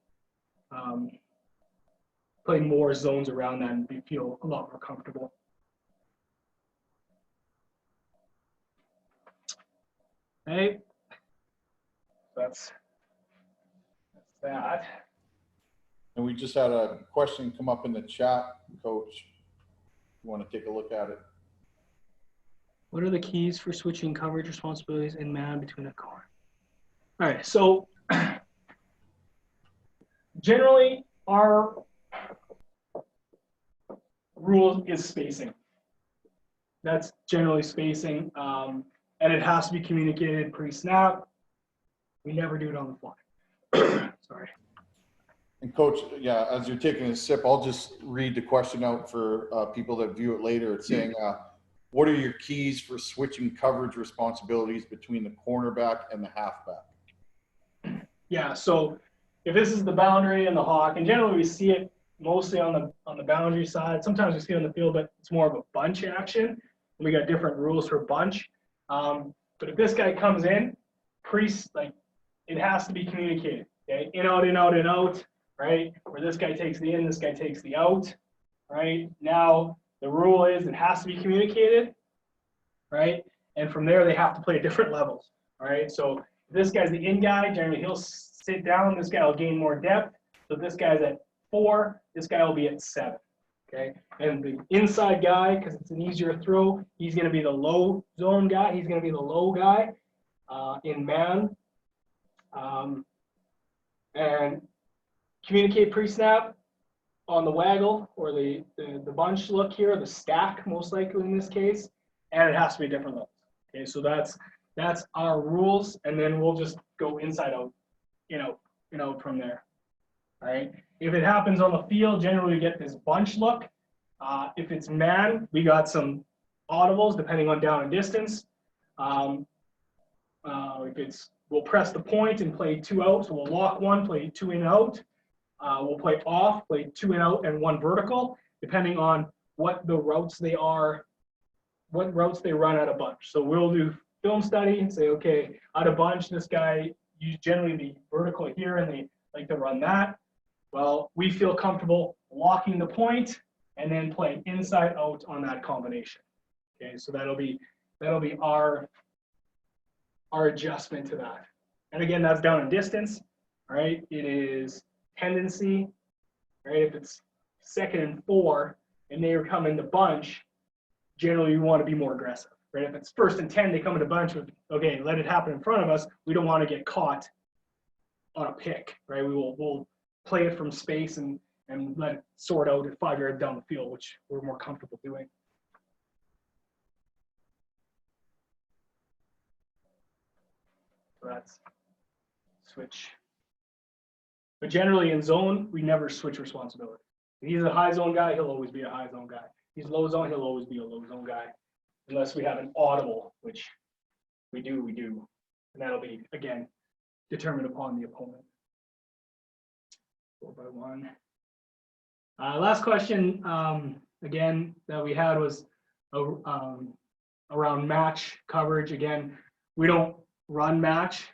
Play more zones around that and feel a lot more comfortable. Okay, that's that. And we just had a question come up in the chat, Coach. You want to take a look at it? What are the keys for switching coverage responsibilities in man between a core? All right, so generally our rule is spacing. That's generally spacing, and it has to be communicated pre-snap. We never do it on the fly. Sorry. And Coach, yeah, as you're taking a sip, I'll just read the question out for people that view it later. It's saying, what are your keys for switching coverage responsibilities between the cornerback and the halfback? Yeah, so if this is the boundary and the hawk, and generally we see it mostly on the boundary side. Sometimes we see it on the field, but it's more of a bunch action. We got different rules for bunch. But if this guy comes in, it has to be communicated. Okay, in, out, in, out, in, out. Right? Where this guy takes the in, this guy takes the out. Right? Now the rule is it has to be communicated. Right? And from there they have to play at different levels. All right. So if this guy's the in guy, generally he'll sit down. This guy will gain more depth. So if this guy's at 4, this guy will be at 7. Okay. And the inside guy, because it's an easier throw, he's going to be the low zone guy. He's going to be the low guy in man. And communicate pre-snap on the waggle or the bunch look here, the stack most likely in this case, and it has to be different levels. Okay, so that's our rules, and then we'll just go inside out, from there. All right. If it happens on the field, generally we get this bunch look. If it's man, we got some audibles depending on down and distance. We'll press the point and play 2 out, so we'll lock 1, play 2 in out. We'll play off, play 2 in out and 1 vertical, depending on what the routes they are, what routes they run out of bunch. So we'll do film study and say, okay, out of bunch, this guy uses generally the vertical here and they like to run that. Well, we feel comfortable locking the point and then playing inside out on that combination. Okay, so that'll be our adjustment to that. And again, that's down in distance, right? It is tendency, right? If it's 2nd and 4 and they come into bunch, generally we want to be more aggressive, right? If it's 1st and 10, they come into bunch with, okay, let it happen in front of us. We don't want to get caught on a pick, right? We'll play it from space and let it sort out at 5 yards down the field, which we're more comfortable doing. So that's switch. But generally in zone, we never switch responsibility. If he's a high zone guy, he'll always be a high zone guy. If he's low zone, he'll always be a low zone guy. Unless we have an audible, which we do. And that'll be, again, determined upon the opponent. 4 by 1. Last question, again, that we had was around match coverage. Again, we don't run match.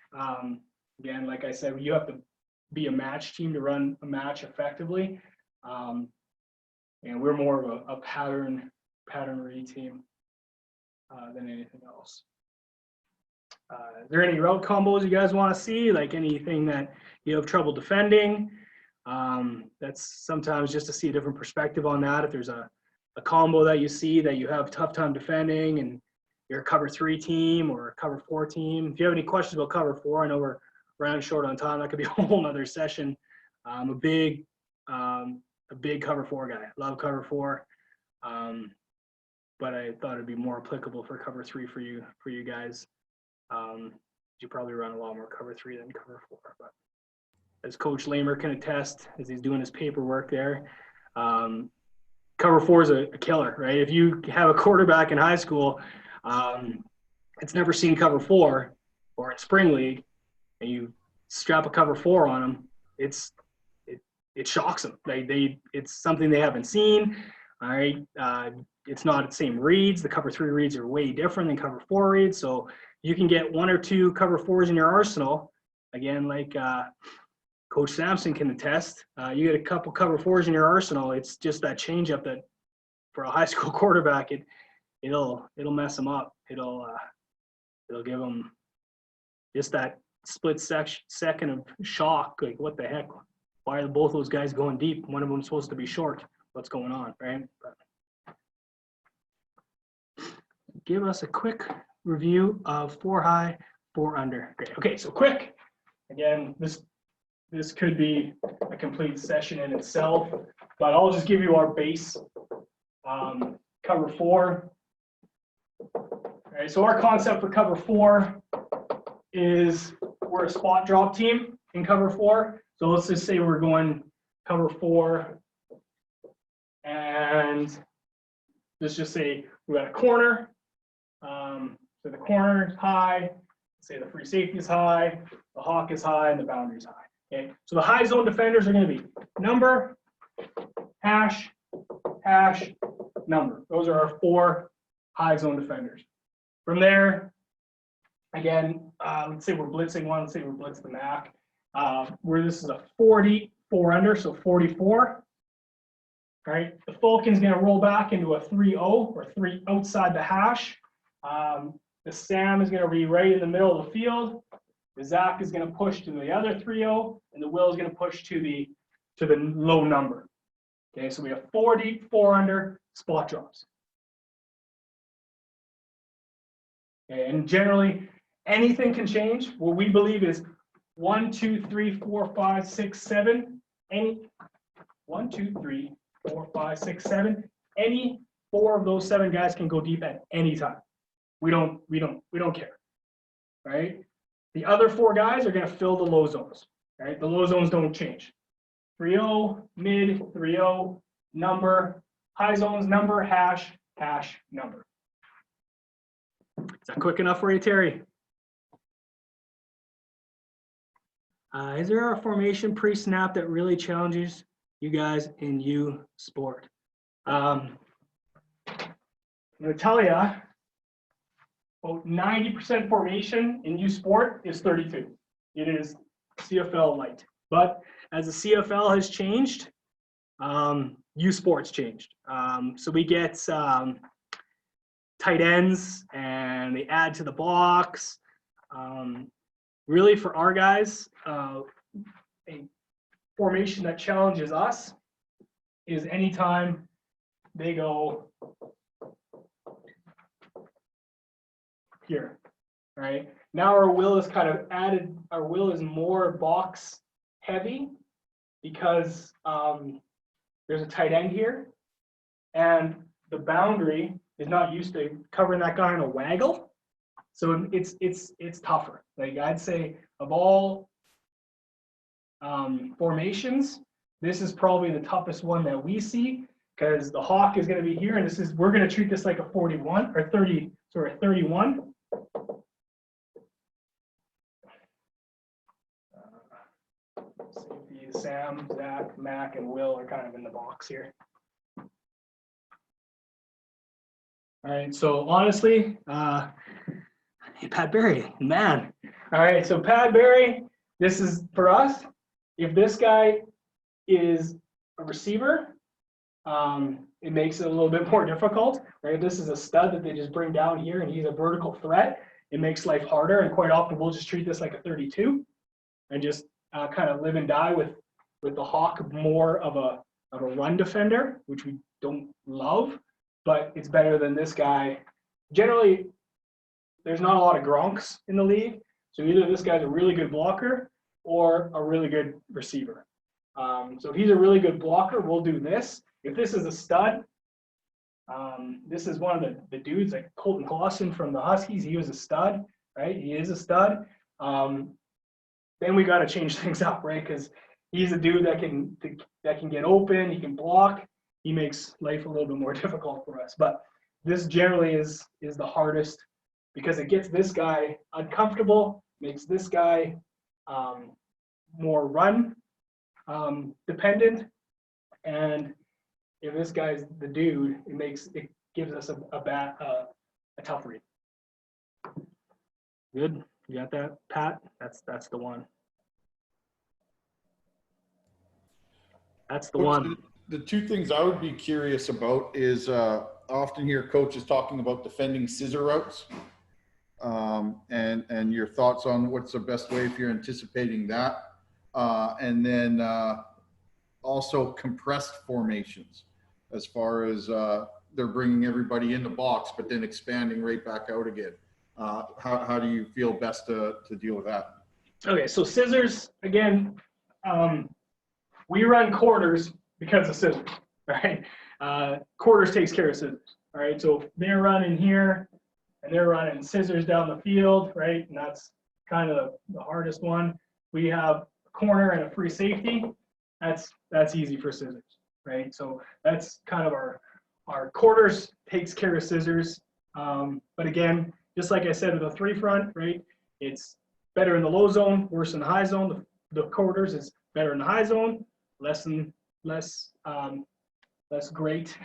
Again, like I said, you have to be a match team to run a match effectively. And we're more of a pattern read team than anything else. Is there any route combos you guys want to see? Like anything that you have trouble defending? That's sometimes just to see a different perspective on that. If there's a combo that you see that you have a tough time defending and you're a cover 3 team or a cover 4 team. If you have any questions about cover 4, I know we're running short on time. That could be a whole nother session. I'm a big cover 4 guy. Love cover 4. But I thought it'd be more applicable for cover 3 for you guys. You probably run a lot more cover 3 than cover 4. But as Coach Lamer can attest, as he's doing his paperwork there, cover 4 is a killer, right? If you have a quarterback in high school, it's never seen cover 4 or in spring league, and you strap a cover 4 on them, it shocks them. It's something they haven't seen. All right, it's not the same reads. The cover 3 reads are way different than cover 4 reads. So you can get 1 or 2 cover 4s in your arsenal. Again, like Coach Sampson can attest, you get a couple cover 4s in your arsenal. It's just that changeup that for a high school quarterback, it'll mess them up. It'll give them just that split second of shock. Like, what the heck? Why are both those guys going deep? One of them's supposed to be short. What's going on, right? But give us a quick review of 4 high, 4 under. Great. Okay, so quick. Again, this could be a complete session in itself, but I'll just give you our base cover 4. All right, so our concept for cover 4 is we're a spot drop team in cover 4. So let's just say we're going cover 4, and let's just say we got a corner. So the corner is high. Say the free safety is high, the hawk is high, and the boundary is high. Okay, so the high zone defenders are going to be number, hash, hash, number. Those are our 4 high zone defenders. From there, again, let's say we're blitzing one. Let's say we're blitzing the MAC. Where this is a 44 under, so 44. All right, the Falcon's going to roll back into a 3-0 or 3 outside the hash. The Sam is going to be right in the middle of the field. The Zach is going to push to the other 3-0, and the Will is going to push to the low number. Okay, so we have 40, 4 under, spot drops. Okay, and generally, anything can change. What we believe is 1, 2, 3, 4, 5, 6, 7. Any 1, 2, 3, 4, 5, 6, 7. Any 4 of those 7 guys can go deep at any time. We don't care, right? The other 4 guys are going to fill the low zones, right? The low zones don't change. 3-0, mid, 3-0, number, high zones, number, hash, hash, number. Is that quick enough for you, Terry? Is there a formation pre-snap that really challenges you guys in U sport? I'm going to tell you, about 90% formation in U sport is 32. It is CFL light. But as the CFL has changed, U sport's changed. So we get tight ends, and they add to the box. Really, for our guys, a formation that challenges us is anytime they go here, right? Now our will is kind of added, our will is more box heavy because there's a tight end here, and the boundary is not used to covering that guy in a waggle. So it's tougher. Like, I'd say of all formations, this is probably the toughest one that we see, because the hawk is going to be here, and we're going to treat this like a 41 or 30, sorry, 31. Safety, Sam, Zach, Mac, and Will are kind of in the box here. All right, so honestly, hey, Pat Barry, man. All right, so Pat Barry, this is for us. If this guy is a receiver, it makes it a little bit more difficult, right? This is a stud that they just bring down here, and he's a vertical threat. It makes life harder, and quite often we'll just treat this like a 32 and just kind of live and die with the hawk more of a run defender, which we don't love, but it's better than this guy. Generally, there's not a lot of Gronks in the league, so either this guy's a really good blocker or a really good receiver. So if he's a really good blocker, we'll do this. If this is a stud, this is one of the dudes like Colton Clausen from the Huskies. He was a stud, right? He is a stud. Then we got to change things up, right? Because he's a dude that can get open. He can block. He makes life a little bit more difficult for us. But this generally is the hardest because it gets this guy uncomfortable, makes this guy more run dependent, and if this guy's the dude, it gives us a tough read. Good, you got that, Pat? That's the one. That's the one. The two things I would be curious about is often hear coaches talking about defending scissor routes, and your thoughts on what's the best way if you're anticipating that, and then also compressed formations as far as they're bringing everybody in the box but then expanding right back out again. How do you feel best to deal with that? Okay, so scissors again. We run quarters because of scissors, right? Quarters takes care of scissors, all right? So if they're running here and they're running scissors down the field, right? And that's kind of the hardest one. We have a corner and a free safety. That's easy for scissors, right? So that's kind of our quarters takes care of scissors. But again, just like I said with the three front, right? It's better in the low zone, worse in the high zone. The quarters is better in the high zone, less great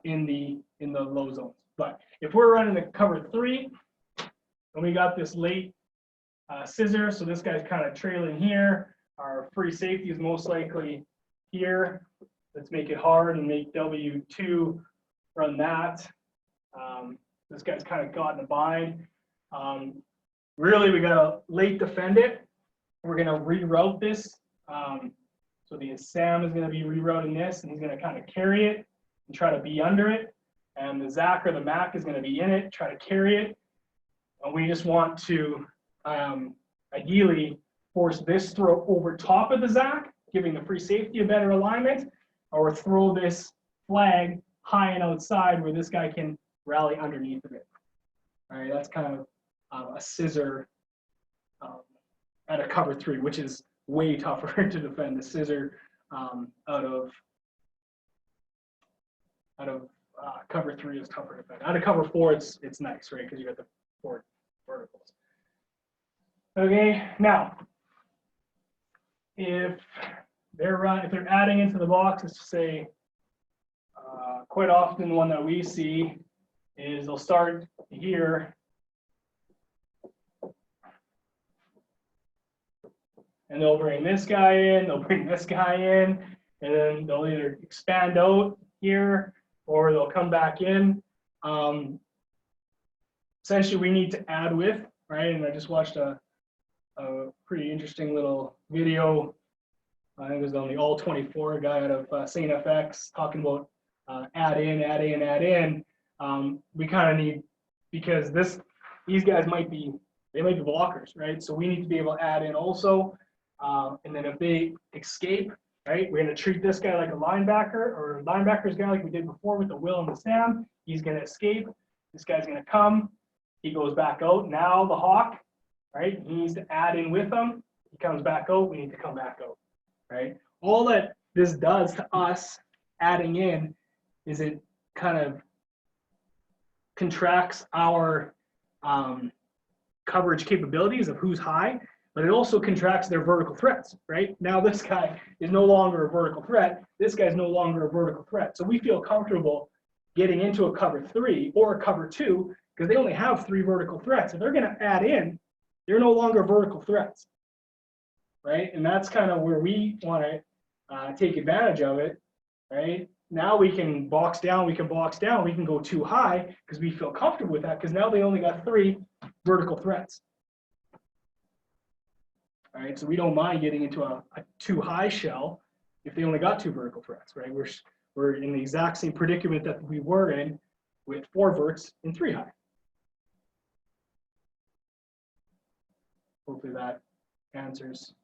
in the low zones. But if we're running the cover three, and we got this late scissor, so this guy's kind of trailing here. Our free safety is most likely here. Let's make it hard and make W2 run that. This guy's kind of got in a bind. Really, we got to late defend it. We're going to reroute this. So the Sam is going to be rerouting this, and he's going to kind of carry it and try to be under it. And the Zach or the Mac is going to be in it, try to carry it. And we just want to ideally force this throw over top of the Zach, giving the free safety a better alignment, or throw this flag high and outside where this guy can rally underneath of it. All right, that's kind of a scissor at a cover three, which is way tougher to defend. The scissor out of cover three is tougher to defend. Out of cover four, it's nice, right? Because you got the four verticals. Okay, now if they're adding into the box, let's just say quite often the one that we see is they'll start here. And they'll bring this guy in, they'll bring this guy in, and then they'll either expand out here or they'll come back in. Essentially, we need to add with, right? And I just watched a pretty interesting little video. I think it was on the All 24 guy out of St. FX talking about add in. We kind of need, because these guys might be blockers, right? So we need to be able to add in also. And then if they escape, right, we're going to treat this guy like a linebacker, or linebacker's guy like we did before with the Will and the Sam. He's going to escape. This guy's going to come. He goes back out. Now the Hawk, right, he needs to add in with them. He comes back out. We need to come back out, right? All that this does to us, adding in, is it kind of contracts our coverage capabilities of who's high, but it also contracts their vertical threats, right? Now this guy is no longer a vertical threat. This guy's no longer a vertical threat. So we feel comfortable getting into a cover three or a cover two because they only have 3 vertical threats. If they're going to add in, they're no longer vertical threats, right? And that's kind of where we want to take advantage of it, right? Now we can box down, we can go too high because we feel comfortable with that because now they only got 3 vertical threats. All right, so we don't mind getting into a too high shell if they only got 2 vertical threats, right? We're in the exact same predicament that we were in with 4 verts and 3 high. Hopefully that answers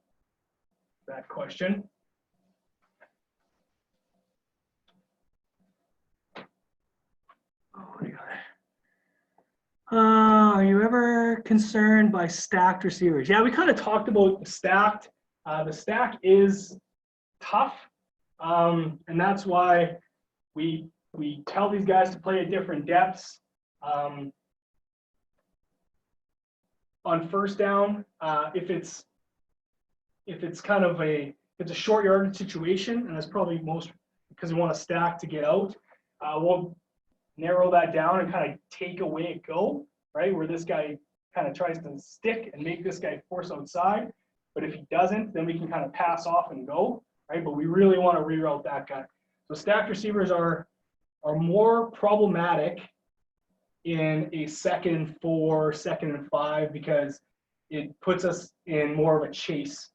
that question. Oh, are you ever concerned by stacked receivers? Yeah, we kind of talked about the stacked. The stack is tough, and that's why we tell these guys to play at different depths. On first down, if it's kind of a short yardage situation, and that's probably most because we want to stack to get out. We'll narrow that down and kind of take away a go, right? Where this guy kind of tries to stick and make this guy force outside. But if he doesn't, then we can kind of pass off and go, right? But we really want to reroute that guy. So stacked receivers are more problematic in a 2nd and 4, 2nd and 5, because it puts us in more of a chase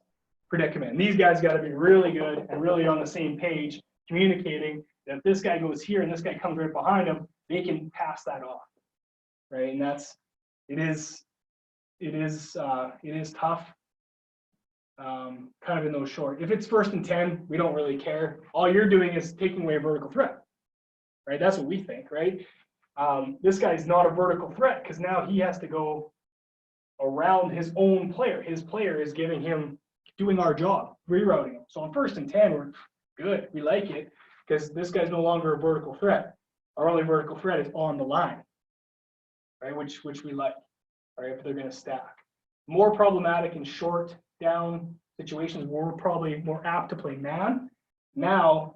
predicament. And these guys got to be really good and really on the same page, communicating that if this guy goes here and this guy comes right behind him, they can pass that off, right? And it is tough, kind of in those short. If it's 1st and 10, we don't really care. All you're doing is taking away a vertical threat, right? That's what we think, right? This guy's not a vertical threat because now he has to go around his own player. His player is giving him, doing our job, rerouting him. So on 1st and 10, we're good. We like it because this guy's no longer a vertical threat. Our only vertical threat is on the line, right? Which we like, right? If they're going to stack. More problematic in short down situations where we're probably more apt to play man. Now,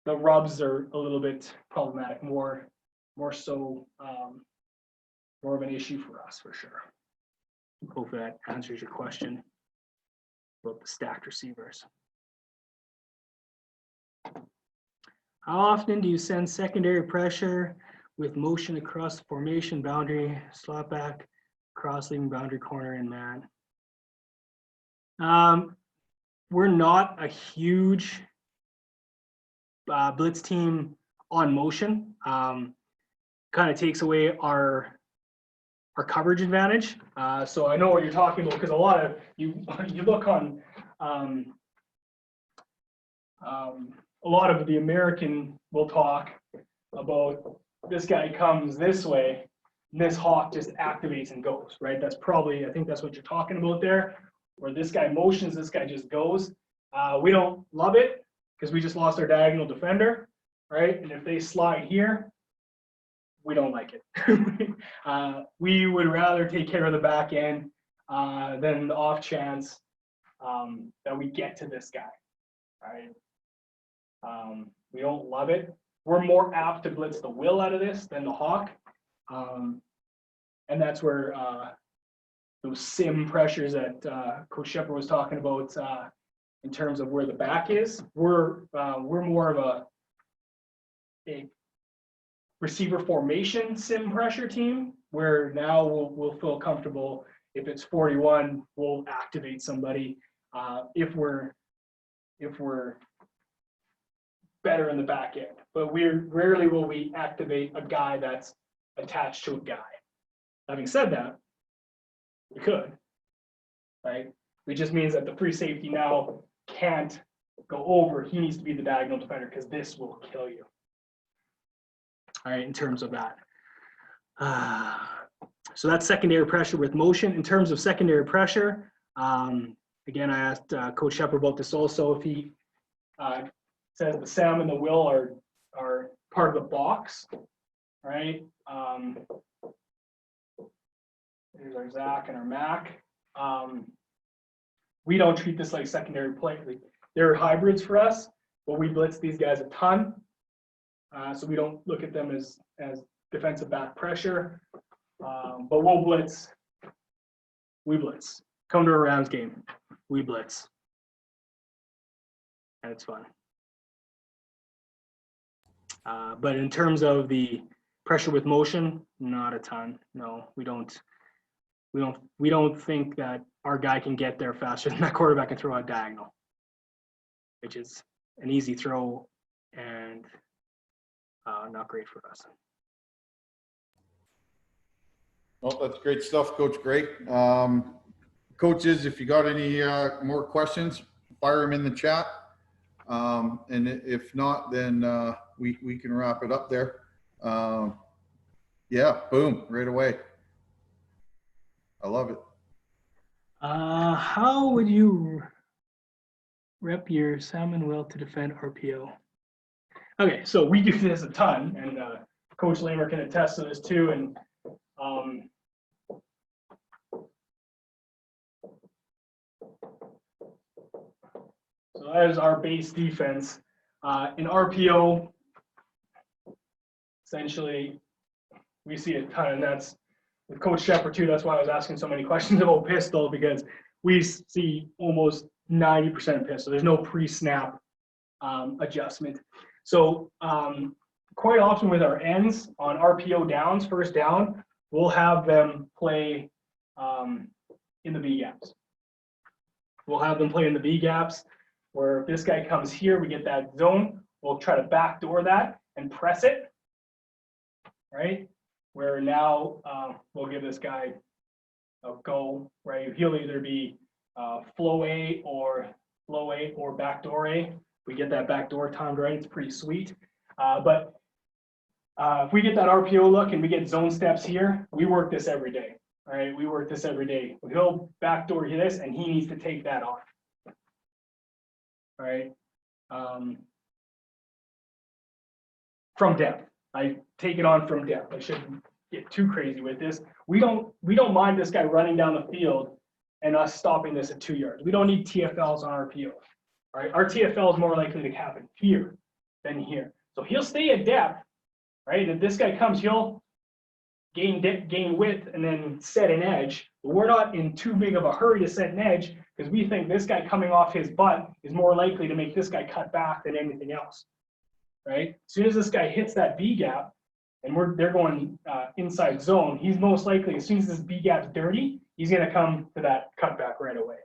the rubs are a little bit problematic, more so, more of an issue for us for sure. Hopefully that answers your question about the stacked receivers. How often do you send secondary pressure with motion across the formation boundary, slot back, cross leaving boundary corner, and man? We're not a huge blitz team on motion. Kind of takes away our coverage advantage. So I know what you're talking about because a lot of you look on a lot of the American will talk about this guy comes this way, and this hawk just activates and goes, right? That's probably, I think that's what you're talking about there, where this guy motions, this guy just goes. We don't love it because we just lost our diagonal defender, right? And if they slide here, we don't like it. We would rather take care of the back end than the off chance that we get to this guy, right? We don't love it. We're more apt to blitz the will out of this than the hawk. And that's where those sim pressures that Coach Shepard was talking about in terms of where the back is, we're more of a receiver formation sim pressure team where now we'll feel comfortable. If it's 41, we'll activate somebody. If we're better in the back end, but rarely will we activate a guy that's attached to a guy. Having said that, we could, right? It just means that the free safety now can't go over. He needs to be the diagonal defender because this will kill you. All right, in terms of that. So that's secondary pressure with motion. In terms of secondary pressure, again, I asked Coach Shepard about this also. If he says the Sam and the Will are part of the box, right? Here's our Zach and our Mac. We don't treat this like secondary play. They're hybrids for us, but we blitz these guys a ton. So we don't look at them as defensive back pressure, but we'll blitz. We blitz. Come to a Rams game, we blitz, and it's fun. But in terms of the pressure with motion, not a ton. No, we don't think that our guy can get there faster than that quarterback can throw out diagonal, which is an easy throw and not great for us. Well, that's great stuff, Coach Gray. Coaches, if you got any more questions, fire them in the chat. And if not, then we can wrap it up there. Yeah, boom, right away. I love it. How would you rep your Sam and Will to defend RPO? Okay, so we do this a ton, and Coach Lamer can attest to this too. And so that is our base defense. In RPO, essentially, we see a ton, and that's with Coach Shepard too. That's why I was asking so many questions about pistol, because we see almost 90% pistol. There's no pre-snap adjustment. So quite often with our ends on RPO downs, first down, we'll have them play in the B gaps. We'll have them play in the B gaps, where if this guy comes here, we get that zone. We'll try to backdoor that and press it, right? Where now we'll give this guy a go, right? He'll either be flow A or backdoor A. We get that backdoor timed right, it's pretty sweet. But if we get that RPO look and we get zone steps here, we work this every day, right? We work this every day. He'll backdoor this and he needs to take that off, right? From depth. I take it on from depth. I shouldn't get too crazy with this. We don't mind this guy running down the field and us stopping this at 2 yards. We don't need TFLs on RPO. All right, our TFL is more likely to happen here than here. So he'll stay at depth, right? If this guy comes, he'll gain width and then set an edge. But we're not in too big of a hurry to set an edge because we think this guy coming off his butt is more likely to make this guy cut back than anything else, right? As soon as this guy hits that B gap and they're going inside zone, he's most likely, as soon as this B gap's dirty, he's going to come to that cutback right away.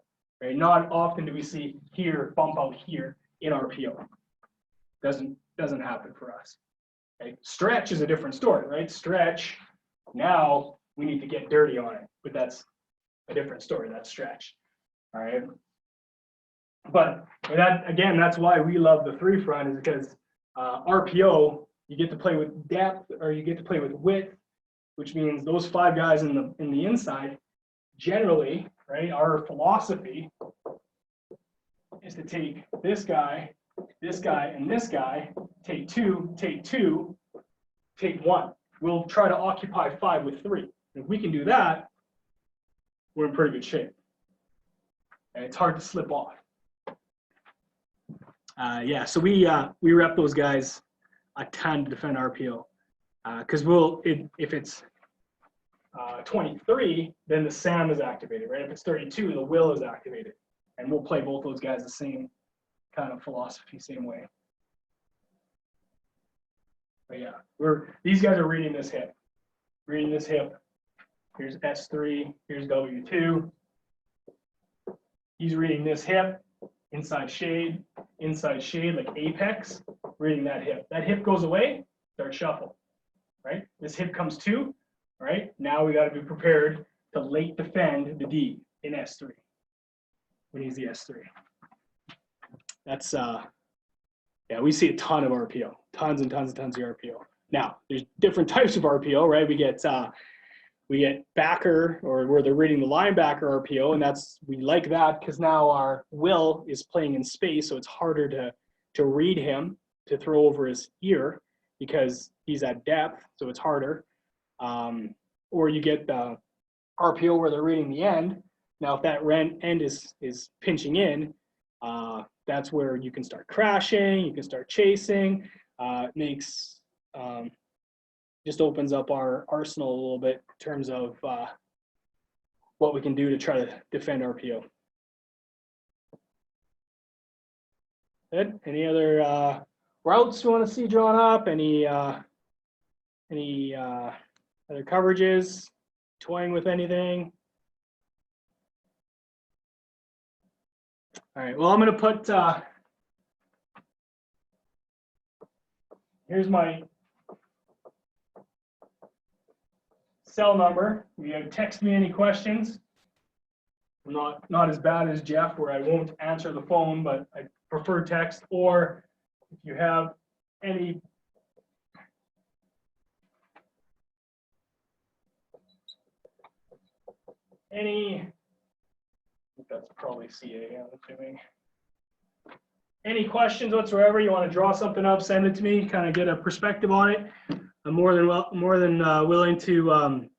Right? Not often do we see here bump out here in RPO. Doesn't happen for us. Okay? Stretch is a different story, right? Stretch, now we need to get dirty on it, but that's a different story. That's stretch. All right. But that again, that's why we love the 3 front, is because RPO, you get to play with depth or you get to play with width, which means those 5 guys in the inside generally. Right, our philosophy is to take this guy, and this guy, take 2, take 1. We'll try to occupy 5 with 3. If we can do that, we're in pretty good shape. And it's hard to slip off. Yeah, so we rep those guys a ton to defend RPO, because if it's 23, then the SAM is activated, right? If it's 32, the will is activated. And we'll play both those guys the same kind of philosophy, same way. But yeah, these guys are reading this hip. Here's S3, here's W2. He's reading this hip, inside shade, like apex, reading that hip. That hip goes away, start shuffle, right? This hip comes 2. Right, now we got to be prepared to late defend the D in S3. We need the S3. That's yeah, we see a ton of RPO, tons and tons and tons of RPO. Now there's different types of RPO, right? We get backer, or where they're reading the linebacker RPO, and we like that because now our will is playing in space, so it's harder to read him, to throw over his ear because he's at depth, so it's harder. Or you get the RPO where they're reading the end. Now, if that end is pinching in, that's where you can start crashing, you can start chasing. Makes just opens up our arsenal a little bit in terms of what we can do to try to defend RPO. Good. Any other routes you want to see drawn up? Any other coverages? Toying with anything? All right. Well, I'm going to put. Here's my cell number. You can text me any questions. I'm not as bad as Jeff, where I won't answer the phone, but I prefer text. Or if you have any that's probably CA, I'm assuming. Any questions whatsoever, you want to draw something up, send it to me, kind of get a perspective on it. I'm more than willing to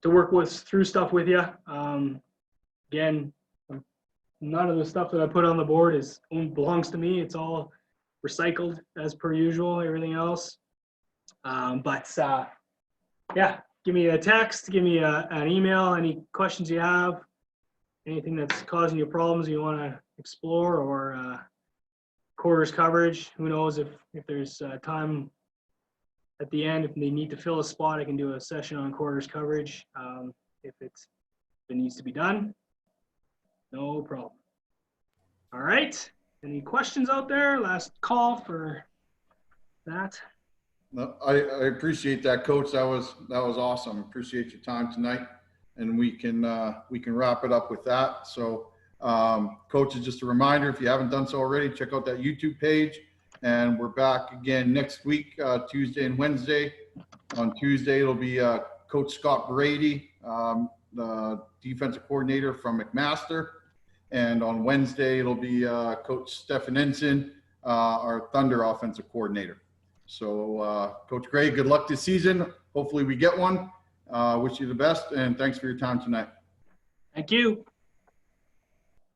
work through stuff with you. Again, None of the stuff that I put on the board belongs to me. It's all recycled as per usual, everything else. Yeah, give me a text, give me an email, any questions you have, anything that's causing you problems you want to explore, or quarters coverage. Who knows if there's time at the end, if they need to fill a spot, I can do a session on quarters coverage. If it needs to be done, no problem. All right, any questions out there? Last call for that. No, I appreciate that, Coach. That was awesome. Appreciate your time tonight, and we can wrap it up with that. So, Coach, just a reminder, if you haven't done so already, check out that YouTube page. And we're back again next week, Tuesday and Wednesday. On Tuesday, it'll be Coach Scott Brady, the defensive coordinator from McMaster. And on Wednesday, it'll be Coach Stefan Ensign, our Thunder offensive coordinator. So, Coach Gray, good luck this season. Hopefully we get one. Wish you the best, and thanks for your time tonight. Thank you.